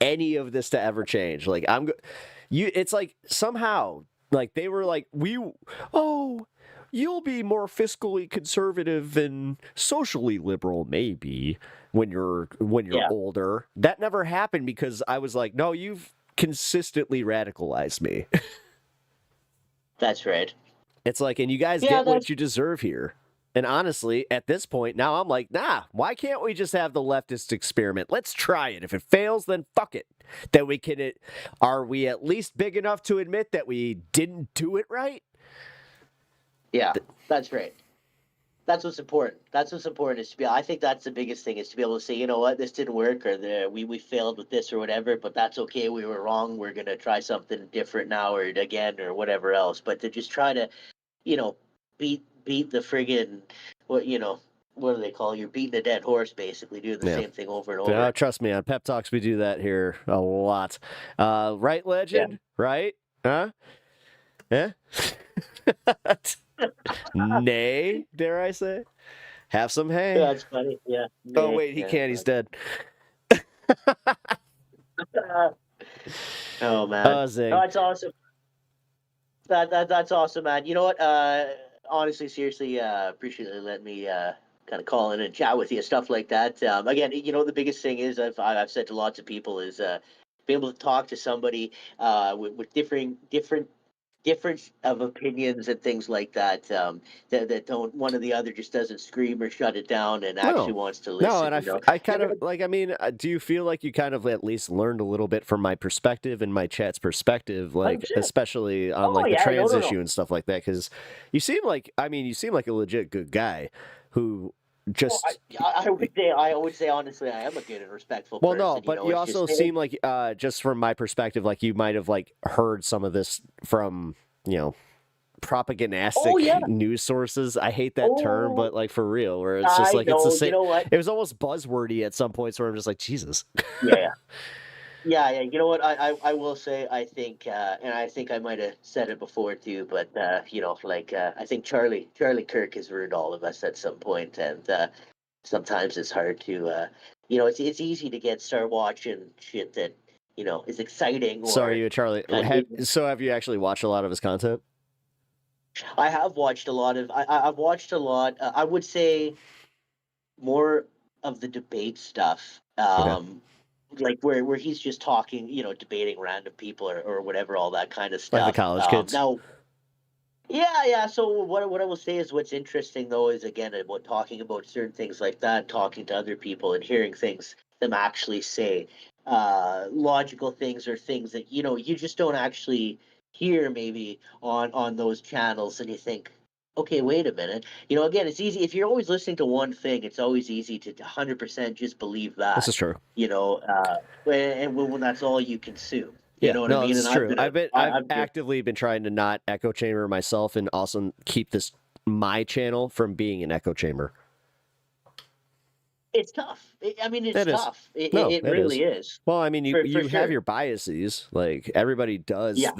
any of this to ever change. Like, it's like somehow, like they were like, oh, you'll be more fiscally conservative and socially liberal, maybe when you're Yeah, older. That never happened because I was like, no, you've consistently radicalized me. that's right. It's like, and you guys Yeah, get what that's you deserve here. And honestly, at this point, now I'm like, nah, why can't we just have the leftist experiment? Let's try it. If it fails, then fuck it. Then we can, are we at least big enough to admit that we didn't do it right? yeah, that's right. That's what's important. That's what's important is to be. I think that's the biggest thing is to be able to say, you know what, this didn't work, or we failed with this or whatever, but that's okay. We were wrong. We're gonna try something different now, or again, or whatever else. But to just try to, you know, beat the friggin' what do they call you? Beating a dead horse, basically doing the Yeah. same thing over and No, over. trust me, on Pep Talks, we do that here a lot. Right, Yeah. legend? Right? Huh? Yeah? Nay, dare I say? Have some hay. Yeah, it's funny. Yeah. Oh, Nay, wait, he yeah. can't. He's dead. Oh man. Oh, zing. No, it's awesome. That's awesome, man. You know what? Honestly, seriously, appreciate you letting me kind of call in and chat with you, stuff like that. Again, the biggest thing is I've said to lots of people is being able to talk to somebody with difference of opinions and things like that. That don't one or the other just doesn't scream or shut it down and actually No. wants to No, listen. and I kind of like, I mean, do you feel like you kind of at least learned a little bit from my perspective and my chat's perspective, like 100%. especially on Oh like the yeah, trans no. issue and stuff like that? Because you seem like a legit good guy who Well, just I would say honestly, I am a good and respectful well, no, person. but you It's just also seem like just from my perspective, like you might have like heard some of this from propagandistic oh yeah, news sources. I hate that term, oh but like for real, where it's just I like it's the know. You same. know what? It was almost buzzwordy at some points where I'm just like, Jesus. Yeah, yeah. You know what? I will say I think, and I think I might have said it before too, but like I think Charlie Kirk has ruined all of us at some point, and sometimes it's hard to, it's easy to start watching shit that is exciting So are or you, Charlie? kind of. So have you actually watched a lot of his content? I have watched a lot of. I've watched a lot. I would say more of the debate stuff. Okay. like where he's just talking, debating random people or whatever, all that kind of Like the stuff. college kids. Now, yeah, yeah. So what I will say is what's interesting though is again about talking about certain things like that, talking to other people and hearing things them actually say, logical things or things that you just don't actually hear maybe on those channels, and you think, okay, wait a minute. Again, it's easy if you're always listening to one thing. It's always easy to 100% just believe This that. is true. When that's all you consume. You Yeah, know what I no, mean? this And is true. I've I've been actively been trying to not echo chamber myself and also keep my channel from being an echo chamber. It's tough. I mean, it's It is. tough. It, No, it it is. really is. Well, I mean, For you have sure. your biases, like everybody does. Yeah.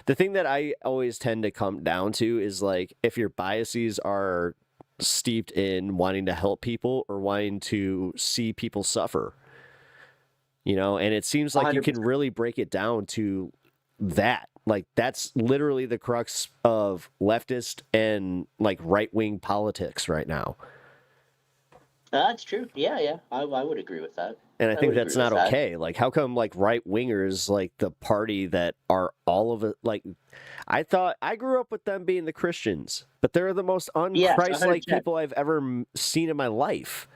The thing that I always tend to come down to is like if your biases are steeped in wanting to help people or wanting to see people suffer, and it seems like you can 100%. really break it down to that. Like that's literally the crux of leftist and like right-wing politics right now. That's true. Yeah, yeah. I would agree with that. And I I think would that's agree with not that. okay. Like, how come like right wingers, like the party that are all of it? Like, I grew up with them being the Christians, but they're the most Yes, a hundred unchristlike percent. people I've ever seen in my life.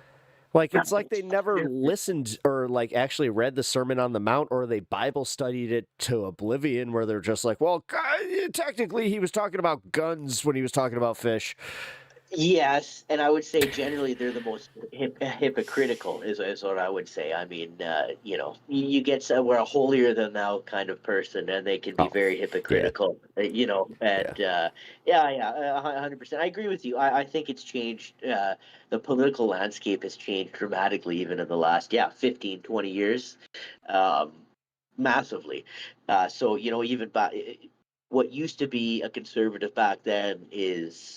Like, it's like they never 100%. listened or like actually read the Sermon on the Mount or they Bible studied it to oblivion, where they're just like, well, God, technically he was talking about guns when he was talking about fish. Yes, and I would say generally they're the most hypocritical is what I would say. I mean, you get we're a holier than thou kind of person, and they can be Oh, very yeah, hypocritical. yeah. And yeah, yeah, 100%. I agree with you. I think it's changed. The political landscape has changed dramatically, even in the last 15, 20 years, um, massively. So even what used to be a conservative back then is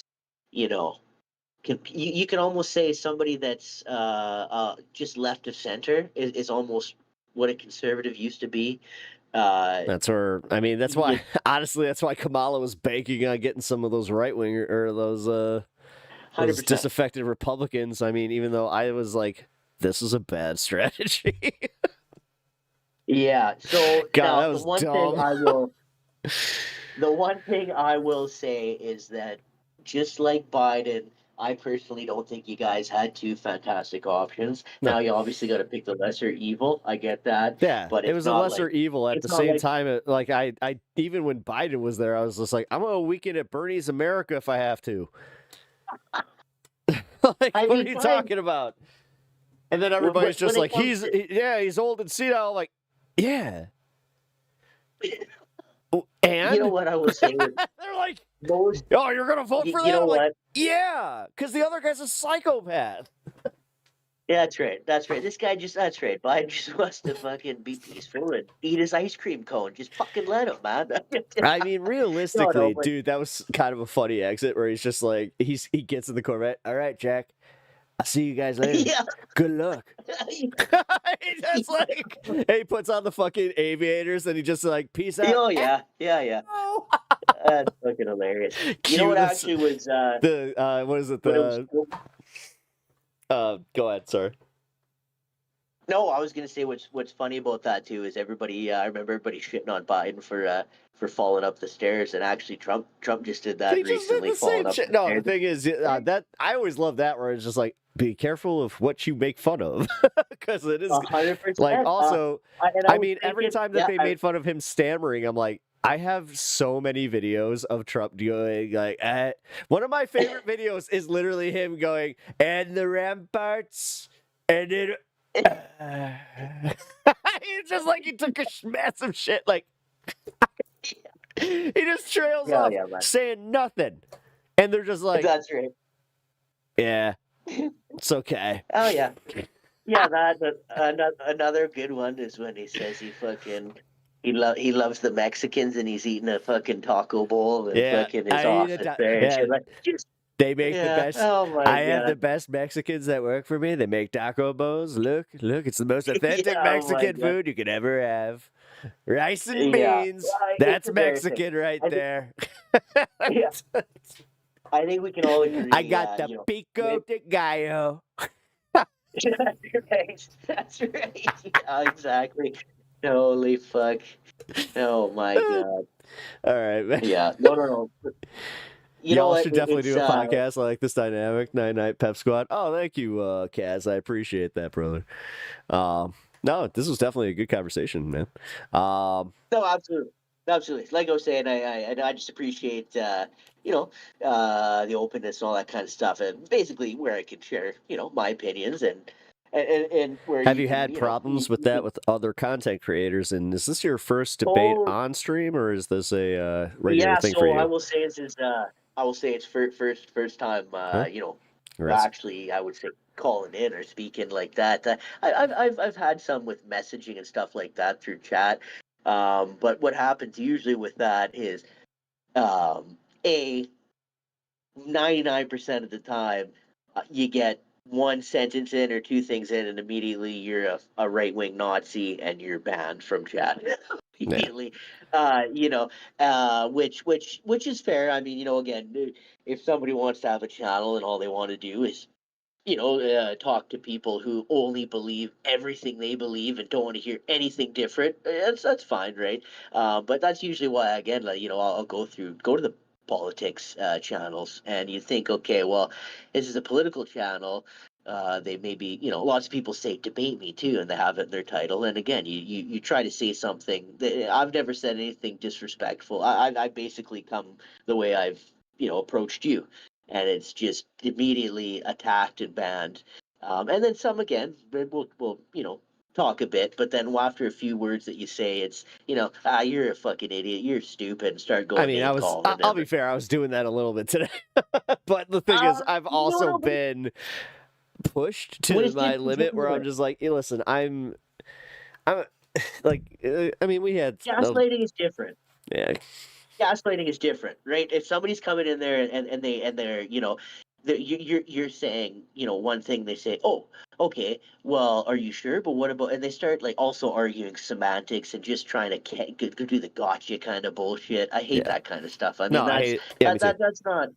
you know you can almost say somebody that's just left of center is almost what a conservative used to be. Uh, That's where I mean that's why you, honestly that's why Kamala was banking on getting some of those right winger or hundred those percent. disaffected Republicans. I mean, even though I was like, this is a bad strategy. Yeah. So God, now that was dumb. the one thing I will say is that just like Biden, I personally don't think you guys had two fantastic options. Now No. you obviously got to pick the lesser evil. I get that, Yeah, but it it's was a not lesser like evil at it's the not same like time. Like I even when Biden was there, I was just like, I'm gonna weaken at Bernie's America if I have to. Like, I what are mean, you fine. talking about? And then When, everybody's when just it like, comes he's old and senile. Like, yeah, to, you know and what I will say with they're like, most, oh, you're gonna vote for you that? know I'm like, what? yeah, because the other guy's a psychopath. Yeah, that's right. That's right. This guy just, that's right. Biden just wants to fucking be peaceful and eat his ice cream cone. Just fucking let him, man. I mean, No, no, realistically, but dude, that was kind of a funny exit where he's just like, he gets in the Corvette. All right, Jack, I'll see you guys later. yeah. Good luck. He just like, he puts on the fucking aviators and he just like, peace out. Oh, yeah. Yeah, yeah. Ow! That's fucking hilarious. You know what Cue actually was, the what is it, what it was, go ahead, sorry. no, I was gonna say what's funny about that too is everybody. I remember everybody shitting on Biden for falling up the stairs, and actually Trump just did that He just did recently, the falling same up shit. the No, the stairs. thing is, that I always love that where it's just like, be careful of what you make fun of, because it is like 100%. also, And I I was mean, every thinking, time that they made fun of him stammering, I'm like, I have so many videos of Trump doing like, one of my favorite videos is literally him going, and the ramparts, and it. It's just like he took a massive shit, like. He just trails yeah, off yeah, man, saying nothing. And they're just like, that's right. yeah, it's okay. Oh yeah, yeah. Another good one is when he says he loves the Mexicans and he's eating a fucking taco bowl in Yeah, fucking his I eat office there and yeah, shit like just they make the yeah. best. Oh my I have the god. best Mexicans that work for me. They make taco bowls. Look, it's the most authentic Yeah. Oh my Mexican god. food you could ever have. Rice and Yeah. beans. It's That's embarrassing. Mexican right I think there. yeah. I think we can all I agree. got the pico Mex- de gallo. That's right. That's right. Yeah, exactly. Holy fuck. Oh my god. All right, man. Yeah. No, no, no. You know Y'all what? should definitely It's do a podcast. I like this dynamic. Night Pep Squad. Oh, thank you, Kaz. I appreciate that, brother. No, this was definitely a good conversation, man. no, absolutely, absolutely. Like I was saying, I just appreciate you know the openness and all that kind of stuff, and basically where I can share my opinions and where Have you you can had problems with you that can. with other content creators? And is this your first debate Oh on stream, or is this a regular yeah, thing for so I you? will say I will say it's first time Huh? Congrats. actually I would say calling in or speaking like that. I've had some with messaging and stuff like that through chat. But what happens usually with that is a 99% of the time, you get one sentence in or two things in, and immediately you're a right wing Nazi and you're banned from chat. Yeah. Immediately, which is fair. I mean, again, if somebody wants to have a channel and all they want to do is talk to people who only believe everything they believe and don't want to hear anything different. That's fine, right? But that's usually why, again, like I'll go to the politics channels, and you think, okay, well, this is a political channel. They maybe, lots of people say debate me too, and they have it in their title. And again, you try to say something. I've never said anything disrespectful. I basically come the way I've approached you, and it's just immediately attacked and banned. And then some again, we'll talk a bit, but then after a few words that you say, it's you're a fucking idiot, you're stupid, and start I going mean, name calling I'll them. be fair, I was doing that a little bit today. But the thing is, I've No, also no, but been pushed when to it's my limit where I'm disingenuous, just like, hey, listen, I'm like, I mean, we had, gaslighting is different. yeah, Gaslighting is different, right? If somebody's coming in there and they're you're saying one thing, they say, oh, okay, well, are you sure, but what about, and they start like also arguing semantics and just trying to do the gotcha kind of bullshit. I hate yeah. that kind of stuff. I No, mean, I hate it. Yeah, me too. that's not,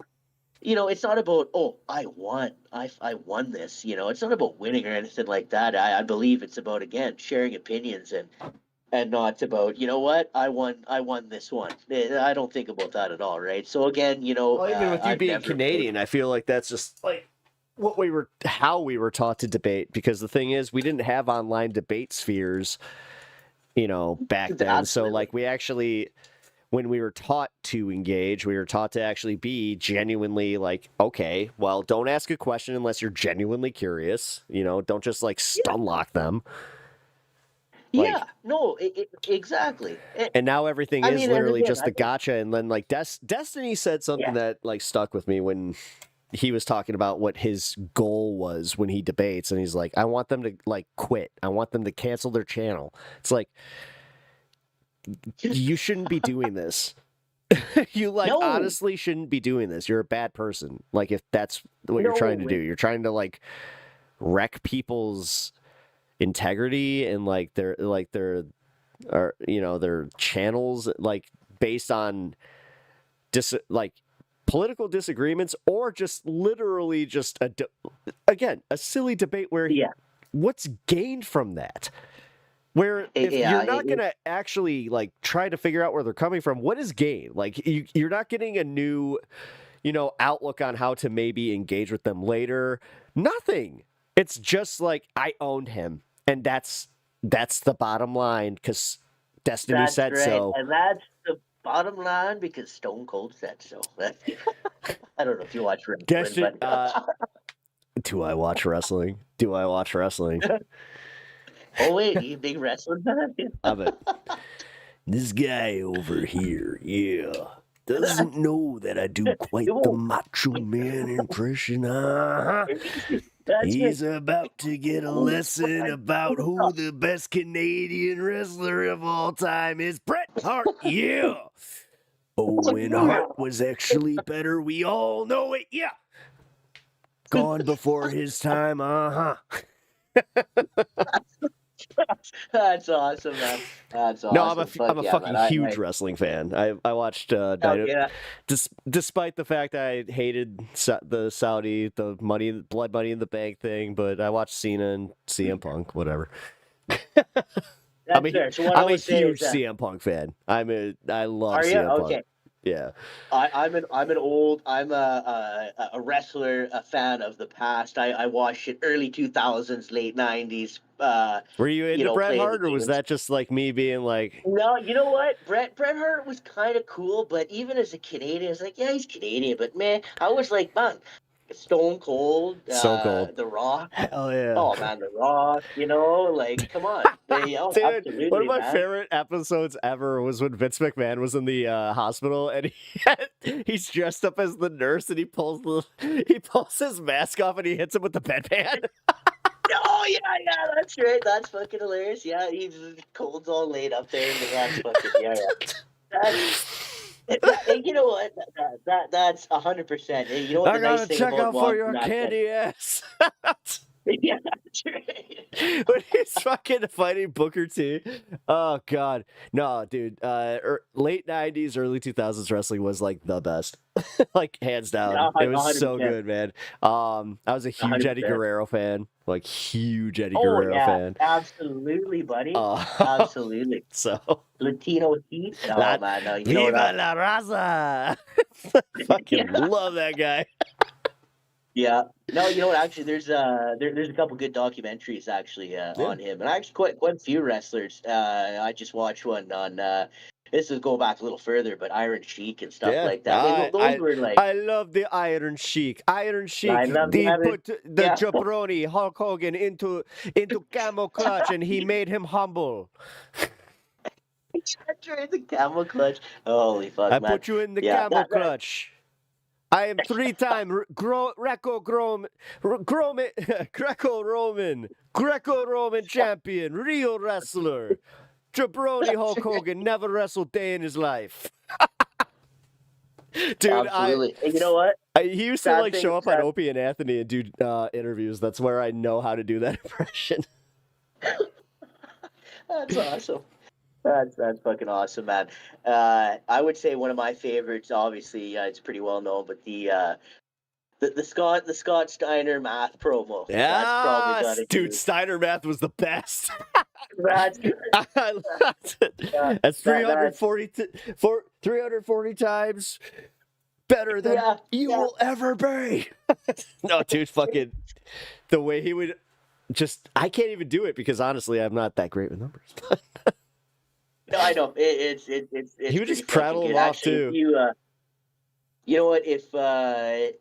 it's not about, oh, I won, I won this, it's not about winning or anything like that. I believe it's about, again, sharing opinions and not about, what, I won this one. I don't think about that at all, right? So again, Well, even with you I've being never been. Canadian, I feel like that's just like how we were taught to debate. Because the thing is, we didn't have online debate spheres, back then. So Absolutely. like we actually, when we were taught to engage, we were taught to actually be genuinely like, okay, well, don't ask a question unless you're genuinely curious. Don't just like Yeah. stun lock them. Like, Yeah. No, exactly. and now everything I is mean, and literally again, just I the think, gotcha. And then like Destiny said something yeah. that like stuck with me when he was talking about what his goal was when he debates, and he's like, I want them to like quit. I want them to cancel their channel. It's like, you shouldn't be doing this. You like No, honestly shouldn't be doing this. You're a bad person. Like if that's what you're trying to no. do, you're trying to like wreck people's integrity and like their channels like based on like political disagreements or just literally just again a silly debate where Yeah. what's gained from that, where if Yeah. you're not going to actually like try to figure out where they're coming from, what is gain? Like you're not getting a new outlook on how to maybe engage with them later. Nothing. It's just like I owned him, and that's the bottom line because Destiny That's said right. so. And that's the bottom line because Stone Cold said so. I don't know if you watch wrestling, Destiny. but Do I watch wrestling? Do I watch wrestling? oh wait, you a big wrestling fan? Love it. This guy over here, yeah, doesn't know that I do quite the Macho Man impression. Uh-huh. That's right. He's about to get a lesson about who the best Canadian wrestler of all time is. Bret Hart, yeah. Owen Hart was actually better. We all know it, yeah. Gone before his time, uh-huh. That's awesome, man. That's No, awesome. I'm Fuck a yeah, man. fucking huge wrestling fan. I watched Hell yeah. despite the fact I hated the Saudi blood money in the bank thing, but I watched Cena and CM Punk, whatever. That's fair. So what I I'm a would say huge is, CM Punk fan. I love are you CM Punk. okay? Yeah. I'm a wrestler, a fan of the past. I watched it early 2000s, late 90s. Were you into Bret Playing the Hart, or was games. that just like me being like No, you know what? Bret Hart was kind of cool, but even as a Canadian, it's like, yeah, he's Canadian, but man, I was like, man, Stone Cold, so cold? The Rock. Hell yeah. Oh man, The Rock. Like, come on, Dude, one of absolutely, my man. favorite episodes ever was when Vince McMahon was in the hospital and he's dressed up as the nurse and he pulls his mask off and he hits him with the bedpan. Oh yeah, that's right. That's fucking hilarious. Yeah, he's Cold's all laid up there, and that's fucking That's you know what? That's 100%. You know what I the nice gotta thing check about out for watching your that? candy ass. Yeah, that's right. When he's fucking fighting Booker T. Oh god, no, dude. Late '90s, early 2000s wrestling was like the best, like hands down. It was so 100%. good, man. I was a huge Eddie 100%. Guerrero fan, like huge Eddie Oh Guerrero yeah, fan. absolutely, buddy. Uh, Absolutely. so Latino heat. la, Oh man, no, you know Viva that. la raza! Yeah. Fucking love that guy. Yeah. No, you know what? Actually, there's a couple good documentaries actually Yeah. on him, and actually quite a few wrestlers. I just watched one on. This is going back a little further, but Iron Sheik and stuff Yeah, like that. Those were like, I love the Iron Sheik. Iron I Sheik, love the he Iron. put the Yeah, jabroni Hulk Hogan into camel clutch, and he made him humble. the camel clutch. Holy fuck, I man. put you in the Yeah, camel clutch. I am 3-time Greco-Roman champion, real wrestler. Jabroni Hulk Hogan never wrestled day in his life. Dude, absolutely. And you know what? he used to Sad like thing. show up on Opie and Anthony and do interviews. That's where I know how to do that impression. That's awesome. That's fucking awesome, man. I would say one of my favorites. Obviously, it's pretty well known, but the Scott Steiner math promo. That's probably Yeah, got to dude, do. Steiner math was the best. That's I loved it. That's 340 times better than you will ever be. No, dude, fucking the way he would I can't even do it because honestly, I'm not that great with numbers. No, I know it's He would just pretty prattle fucking them good. off Actually, too. you know what? If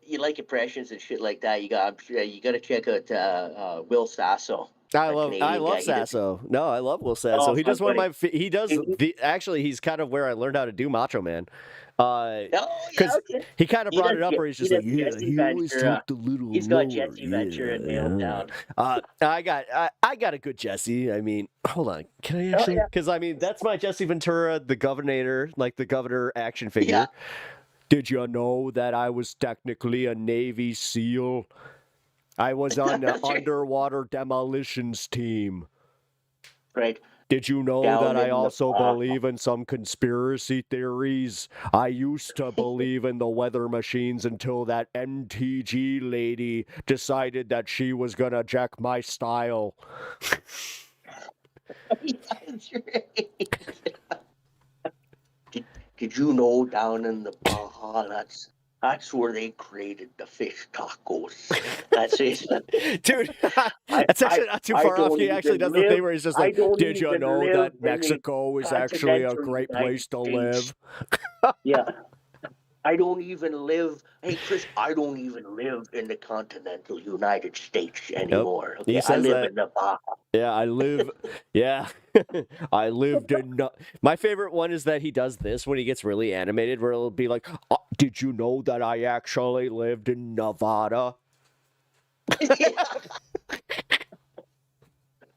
you like impressions and shit like that, you got to check out Will Sasso. I love Sasso. No, I love Will Sasso. He does one of my. He does the. Actually, he's kind of where I learned how to do Macho Man. Because he kind of brought it up where he's just like, yeah, he always talked a little. He's got Jesse Ventura nailed down. I got a good Jesse. I mean, hold on, can I actually? Because I mean, that's my Jesse Ventura, the Governor, like the Governor action figure. Yeah. Did you know that I was technically a Navy SEAL? I was on the underwater demolitions team. Right. Did you know that I also believe in some conspiracy theories? I used to believe in the weather machines until that MTG lady decided that she was gonna jack my style. That's right. Did you know down in the Baja, that's where they created the fish tacos. That's it. Dude, that's actually not too far off. He actually does the thing where he's just like, did you know that Mexico is actually a great place to live? Yeah. I don't even live. Hey, Chris, I don't even live in the continental United States anymore. Yep. Okay, He says I live in the Baja. Yeah, I live. Yeah, I lived in. My favorite one is that he does this when he gets really animated, where it'll be like, "Did you know that I actually lived in Nevada?"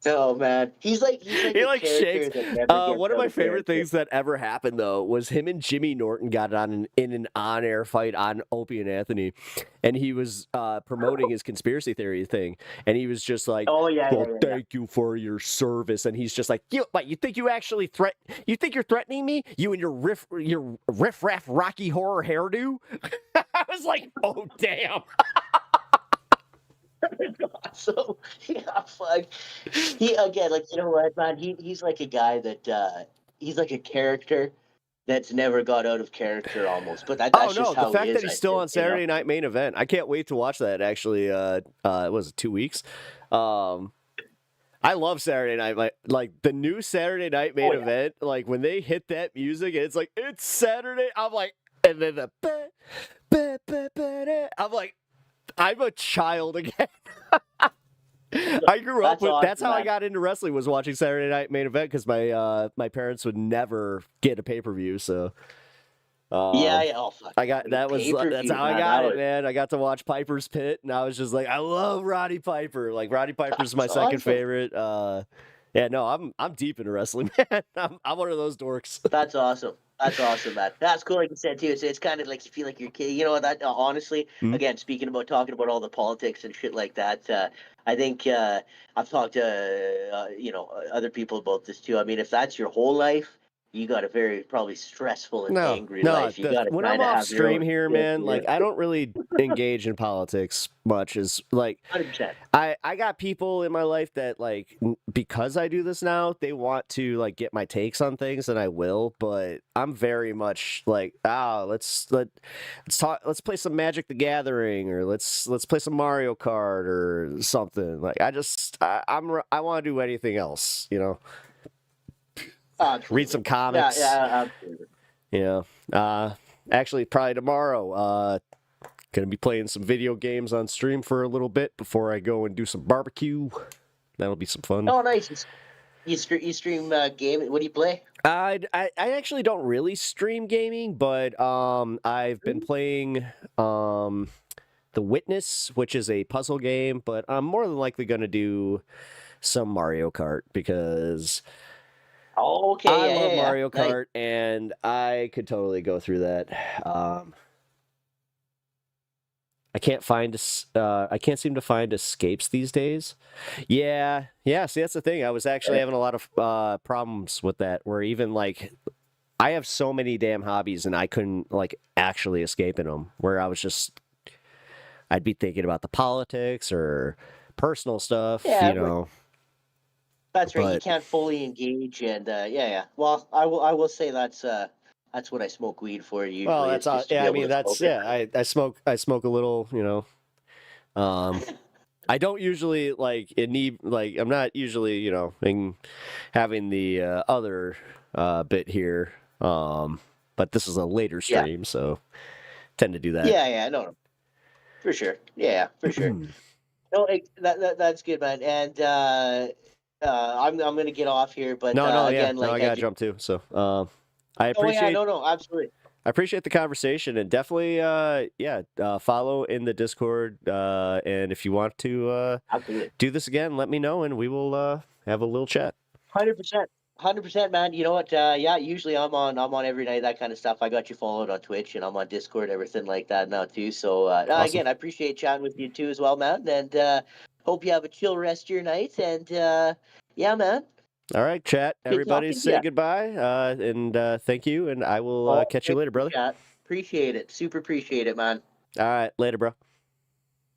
Oh man, he's like He a like shakes. character that never gets One of out my of favorite character. things that ever happened though was him and Jimmy Norton got on in an on-air fight on Opie and Anthony, and he was promoting his conspiracy theory thing, and he was just like, Oh yeah, "Well, yeah, yeah, yeah. thank you for your service," and he's just like, "You, what? You think you actually You think you're threatening me? You and your riff raff Rocky Horror hairdo?" I was like, "Oh damn." So yeah, fuck. He again, like you know what, man? He's like a guy that he's like a character that's never got out of character almost. But Oh that's just no, the how he fact that is, he's I still think. on Saturday Night Main Event. I can't wait to watch that actually. It was 2 weeks. Um I love Saturday Night like the new Saturday Night Main Oh yeah. Event, like when they hit that music and it's like it's Saturday, I'm like, and then the I'm like, I'm a child again. I grew up That's with that's awesome, how I man. got into wrestling, was watching Saturday Night Main Event because my parents would never get a pay-per-view, so Yeah, um yeah. Oh fuck. I got that's Pay-per-view, how I man. got That it, was man. I got to watch Piper's Pit, and I was just like, I love Roddy Piper. Like Roddy Piper's my that's second awesome. favorite. Yeah, no, I'm deep into wrestling, man. I'm one of those dorks. That's awesome. That's awesome, man. That's cool. Like you said too, it's kind of like you feel like you're a kid. You know what? That honestly, Mhm. again, speaking about talking about all the politics and shit like that, I think I've talked to other people about this too. I mean, if that's your whole life, you got a very probably stressful and No, angry no. life. You got to When I'm kind of off have your stream own here, shit. man, Yeah, like I don't really engage in politics much. Is like 100%. I got people in my life that like because I do this now, they want to like get my takes on things, and I will. But I'm very much like, let's talk, let's play some Magic the Gathering, or let's play some Mario Kart or something. Like I want to do anything else, read Absolutely. some Yeah, comics, yeah, absolutely. you know. Actually, probably tomorrow. Gonna be playing some video games on stream for a little bit before I go and do some barbecue. That'll be some fun. Oh, nice. You stream game. What do you play? I actually don't really stream gaming, but I've been playing The Witness, which is a puzzle game, but I'm more than likely gonna do some Mario Kart because Oh, okay. I Yeah, love yeah, yeah. Mario Nice. Kart and I could totally go through that. I can't find I can't seem to find escapes these days. Yeah, yeah. See, that's the thing. I was actually having a lot of problems with that. Where even like I have so many damn hobbies, and I couldn't like actually escape in them. Where I was just I'd be thinking about the politics or personal stuff, Yeah, but that's right. You But can't fully engage, and yeah, yeah. Well, I will say that's what I smoke weed for well, usually that's is just to be yeah. I able mean, to that's smoke it. yeah. I smoke a little, Um, I don't usually like it need like I'm not usually having the other bit here. But this is a later Yeah, stream, so tend to do that. yeah, yeah. No, no, for sure. Yeah, yeah, for sure. No, No, that's good, man. And I'm gonna get off here, but no, yeah, again, no, I like I gotta just. jump too. So Oh yeah, no, no, absolutely, I appreciate the conversation, and definitely follow in the Discord. And if you want to absolutely. do this again, let me know, and we will have a little chat. 100%. 100%, man. You know what? Yeah, usually I'm on every night, that kind of stuff. I got you followed on Twitch and I'm on Discord, everything like that now too. So Awesome. again, I appreciate chatting with you too as well, man. And hope you have a chill rest of your night. And yeah, man. All right, chat. Good Everybody talking to say you. goodbye, and thank you, and I will Oh, catch you thank later, you, brother. chat. Appreciate it. Super appreciate it, man. All right, later, bro.